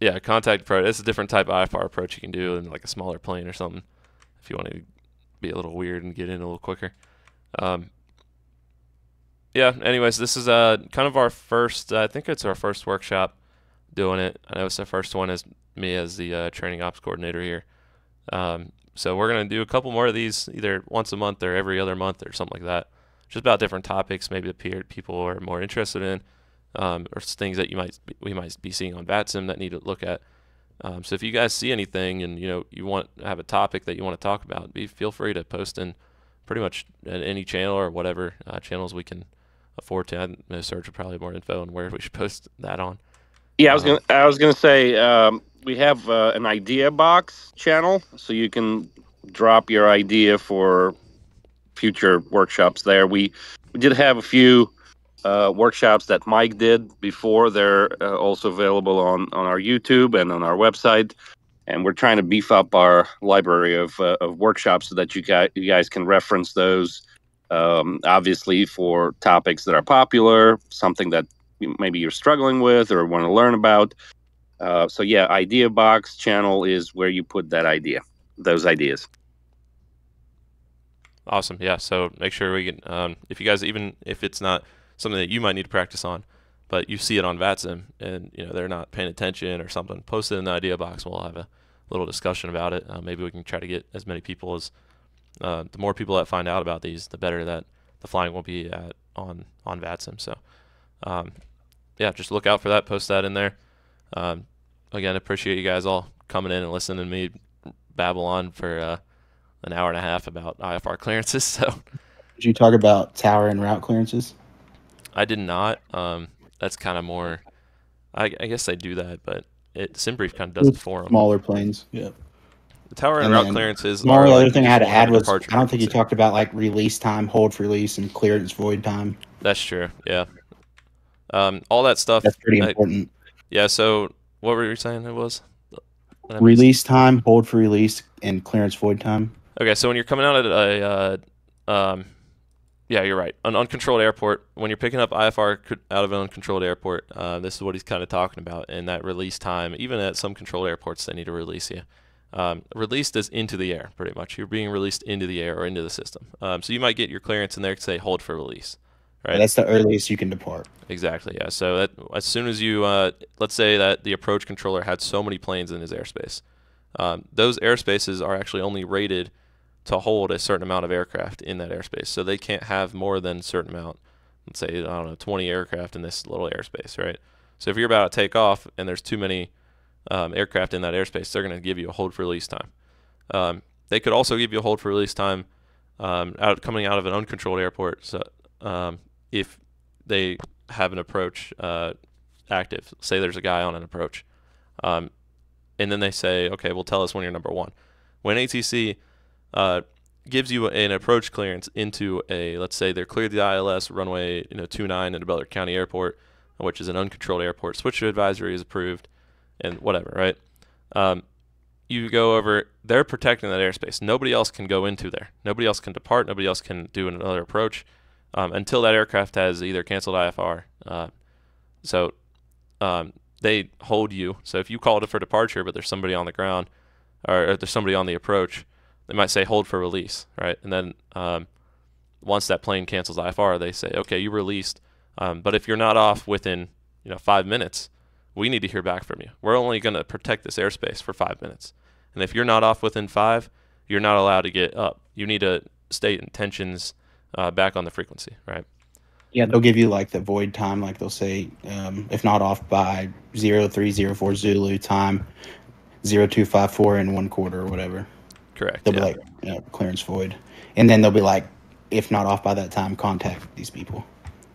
Speaker 2: Yeah, contact approach. It's a different type of IFR approach you can do in like a smaller plane or something if you want to be a little weird and get in a little quicker. Yeah, anyways, this is kind of our first, I think it's our first workshop doing it. I know it's the first one as me as the training ops coordinator here. So we're going to do a couple more of these either once a month or every other month or something like that. Just about different topics maybe that people are more interested in, or things that we might be seeing on VATSIM that need to look at. So if you guys see anything and you want to have a topic that you want to talk about, feel free to post in pretty much at any channel or whatever channels we can afford to. I'm going to search for probably more info on where we should post that on.
Speaker 1: Yeah, I was gonna say we have an idea box channel, so you can drop your idea for future workshops there. We did have a few workshops that Mike did before. They're also available on our YouTube and on our website. And we're trying to beef up our library of workshops so that you guys can reference those. Obviously, for topics that are popular, something that maybe you're struggling with or want to learn about. So yeah, Idea Box channel is where you put those ideas.
Speaker 2: Awesome. Yeah. So make sure we can, if you guys, even if it's not something that you might need to practice on, but you see it on VATSIM and they're not paying attention or something, post it in the idea box and we'll have a little discussion about it. Maybe we can try to get as many people as, the more people that find out about these, the better that the flying will be on VATSIM. So, yeah, just look out for that. Post that in there. Again, appreciate you guys all coming in and listening to me babble on for an hour and a half about IFR clearances. So,
Speaker 5: did you talk about tower and route clearances?
Speaker 2: I did not. That's kind of more. I guess they do that, but SimBrief kind of does it for them.
Speaker 5: Smaller planes. Yeah.
Speaker 2: The tower and route clearances.
Speaker 5: The only other thing I had to add was I don't
Speaker 2: frequency.
Speaker 5: think you talked about like release time, hold for release, and clearance void time.
Speaker 2: That's true. Yeah. All that stuff.
Speaker 5: That's pretty important.
Speaker 2: Yeah. So what were you saying? It was
Speaker 5: release time, hold for release, and clearance void time.
Speaker 2: Okay. So when you're coming out at yeah, you're right. An uncontrolled airport, when you're picking up IFR out of an uncontrolled airport, this is what he's kind of talking about. And that release time, even at some controlled airports, they need to release you. Released is into the air, pretty much. You're being released into the air or into the system. So you might get your clearance in there to say hold for release. Right?
Speaker 5: That's the earliest you can depart.
Speaker 2: Exactly, yeah. So that, as soon as you, let's say that the approach controller had so many planes in his airspace. Those airspaces are actually only rated to hold a certain amount of aircraft in that airspace. So they can't have more than a certain amount. Let's say, I don't know, 20 aircraft in this little airspace, right? So if you're about to take off and there's too many aircraft in that airspace, they're going to give you a hold for release time. They could also give you a hold for release time coming out of an uncontrolled airport. So if they have an approach active, say there's a guy on an approach, and then they say, okay, well, tell us when you're number one. When ATC gives you an approach clearance into let's say they're cleared the ILS runway 29 into Butler County Airport, which is an uncontrolled airport. Switch to advisory is approved, and whatever, right? You go over, they're protecting that airspace. Nobody else can go into there. Nobody else can depart. Nobody else can do another approach until that aircraft has either canceled IFR. So they hold you. So if you called it for departure, but there's somebody on the ground or there's somebody on the approach, they might say hold for release, right? And then once that plane cancels IFR, they say, okay, you released. But if you're not off within 5 minutes, we need to hear back from you. We're only going to protect this airspace for 5 minutes. And if you're not off within 5, you're not allowed to get up. You need to state intentions back on the frequency, right?
Speaker 5: Yeah, they'll give you like the void time. Like they'll say, if not off by 0304 Zulu time, 0254 and 1/4 or whatever.
Speaker 2: Correct.
Speaker 5: They'll be like, clearance void. And then they'll be like, if not off by that time, contact these people.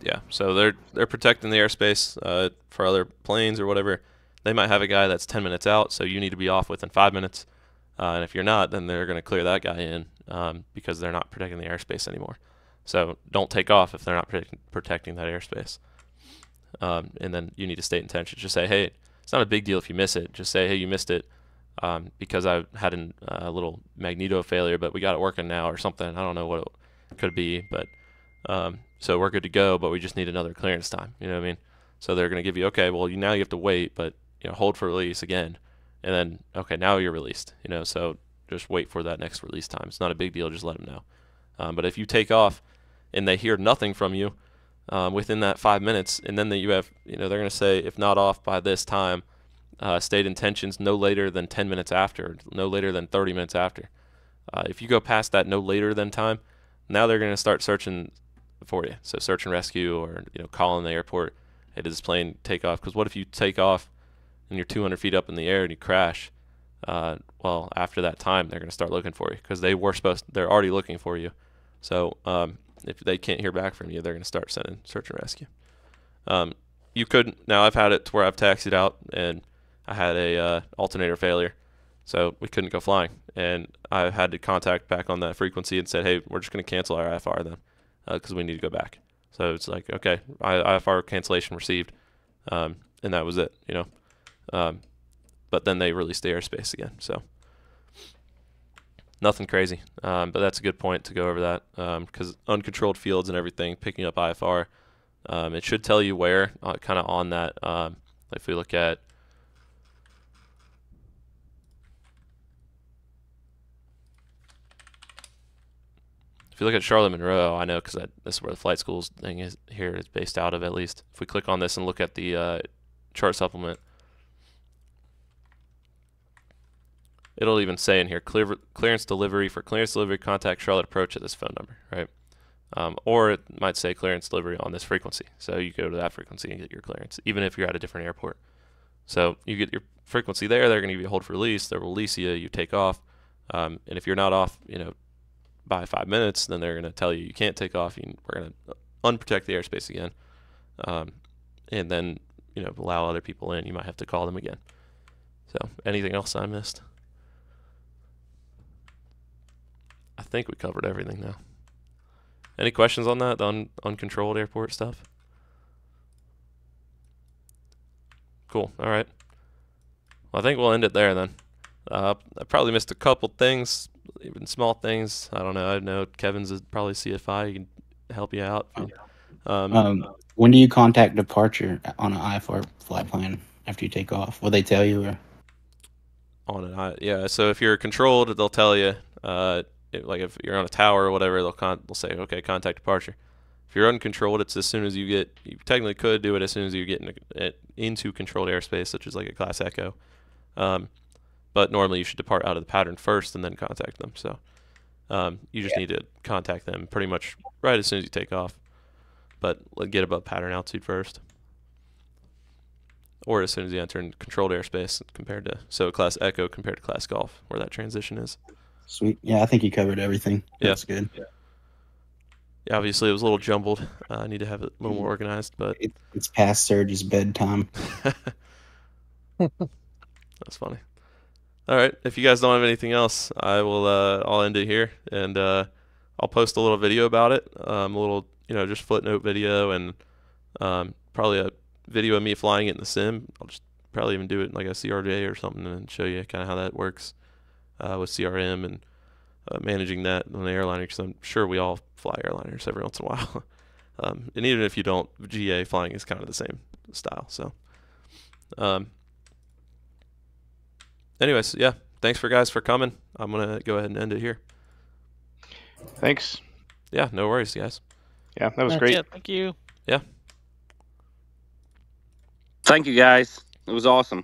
Speaker 2: Yeah, so they're protecting the airspace for other planes or whatever. They might have a guy that's 10 minutes out, so you need to be off within 5 minutes. And if you're not, then they're going to clear that guy in because they're not protecting the airspace anymore. So don't take off if they're not protecting that airspace. And then you need to state intention. Just say, hey, it's not a big deal if you miss it. Just say, hey, you missed it because I had a little magneto failure, but we got it working now or something. I don't know what it could be, but so we're good to go, but we just need another clearance time. You know what I mean? So they're going to give you, okay, well, now you have to wait, but hold for release again. And then, okay, now you're released. So just wait for that next release time. It's not a big deal. Just let them know. But if you take off and they hear nothing from you within that 5 minutes, and then you have, they're going to say, if not off by this time, state intentions no later than 10 minutes after, no later than 30 minutes after. If you go past that no later than time, now they're going to start searching for you. So search and rescue, or calling the airport. Hey, does this plane take off? Because what if you take off and you're 200 feet up in the air and you crash? Well, after that time, they're going to start looking for you because they're already looking for you. So if they can't hear back from you, they're going to start sending search and rescue. You could, now I've had it to where I've taxied out and I had a alternator failure, so we couldn't go flying, and I had to contact back on that frequency and said, hey, we're just going to cancel our IFR then because we need to go back. So it's like, okay, IFR cancellation received, and that was it, but then they released the airspace again, so nothing crazy. But that's a good point to go over that because uncontrolled fields and everything, picking up IFR, it should tell you where, kind of on that. If we look at, Charlotte Monroe, I know because this is where the flight schools thing is based out of, at least. If we click on this and look at the chart supplement, it'll even say in here, clearance delivery. For clearance delivery, contact Charlotte Approach at this phone number, right? Or it might say clearance delivery on this frequency. So you go to that frequency and get your clearance, even if you're at a different airport. So you get your frequency there. They're going to give you a hold for release. They'll release you. You take off. And if you're not off, by 5 minutes, then they're going to tell you can't take off. We're going to unprotect the airspace again. And then, allow other people in. You might have to call them again. So anything else I missed? I think we covered everything now. Any questions on that, the uncontrolled airport stuff? Cool. All right. Well, I think we'll end it there then. I probably missed a couple things, even small things. I don't know. I know Kevin's is probably CFI. He can help you out.
Speaker 5: When do you contact departure on an IFR flight plan after you take off? Will they tell you? Or?
Speaker 2: Yeah. So if you're controlled, they'll tell you. Like if you're on a tower or whatever, they'll say, okay, contact departure. If you're uncontrolled, it's as soon as you technically could do it as soon as you get into controlled airspace, such as like a Class Echo. But normally you should depart out of the pattern first and then contact them. So you just need to contact them pretty much right as soon as you take off. But get above pattern altitude first. Or as soon as you enter in controlled airspace so Class Echo compared to Class Golf, where that transition is.
Speaker 5: Sweet. Yeah, I think you covered everything. That's good.
Speaker 2: Yeah, obviously it was a little jumbled. I need to have it a little more organized, but
Speaker 5: it's past Serge's bedtime.
Speaker 2: That's funny. All right, if you guys don't have anything else, I'll end it here, and I'll post a little video about it, a little just footnote video, and probably a video of me flying it in the sim. I'll just probably even do it like a CRJ or something and show you kind of how that works with CRM and managing that on the airliner, because I'm sure we all fly airliners every once in a while. And even if you don't, GA flying is kind of the same style. So anyways, yeah, thanks for coming. I'm going to go ahead and end it here.
Speaker 3: Thanks.
Speaker 2: Yeah, no worries, guys.
Speaker 3: Yeah, that was great.
Speaker 4: Yeah, thank you.
Speaker 2: Yeah.
Speaker 1: Thank you, guys. It was awesome.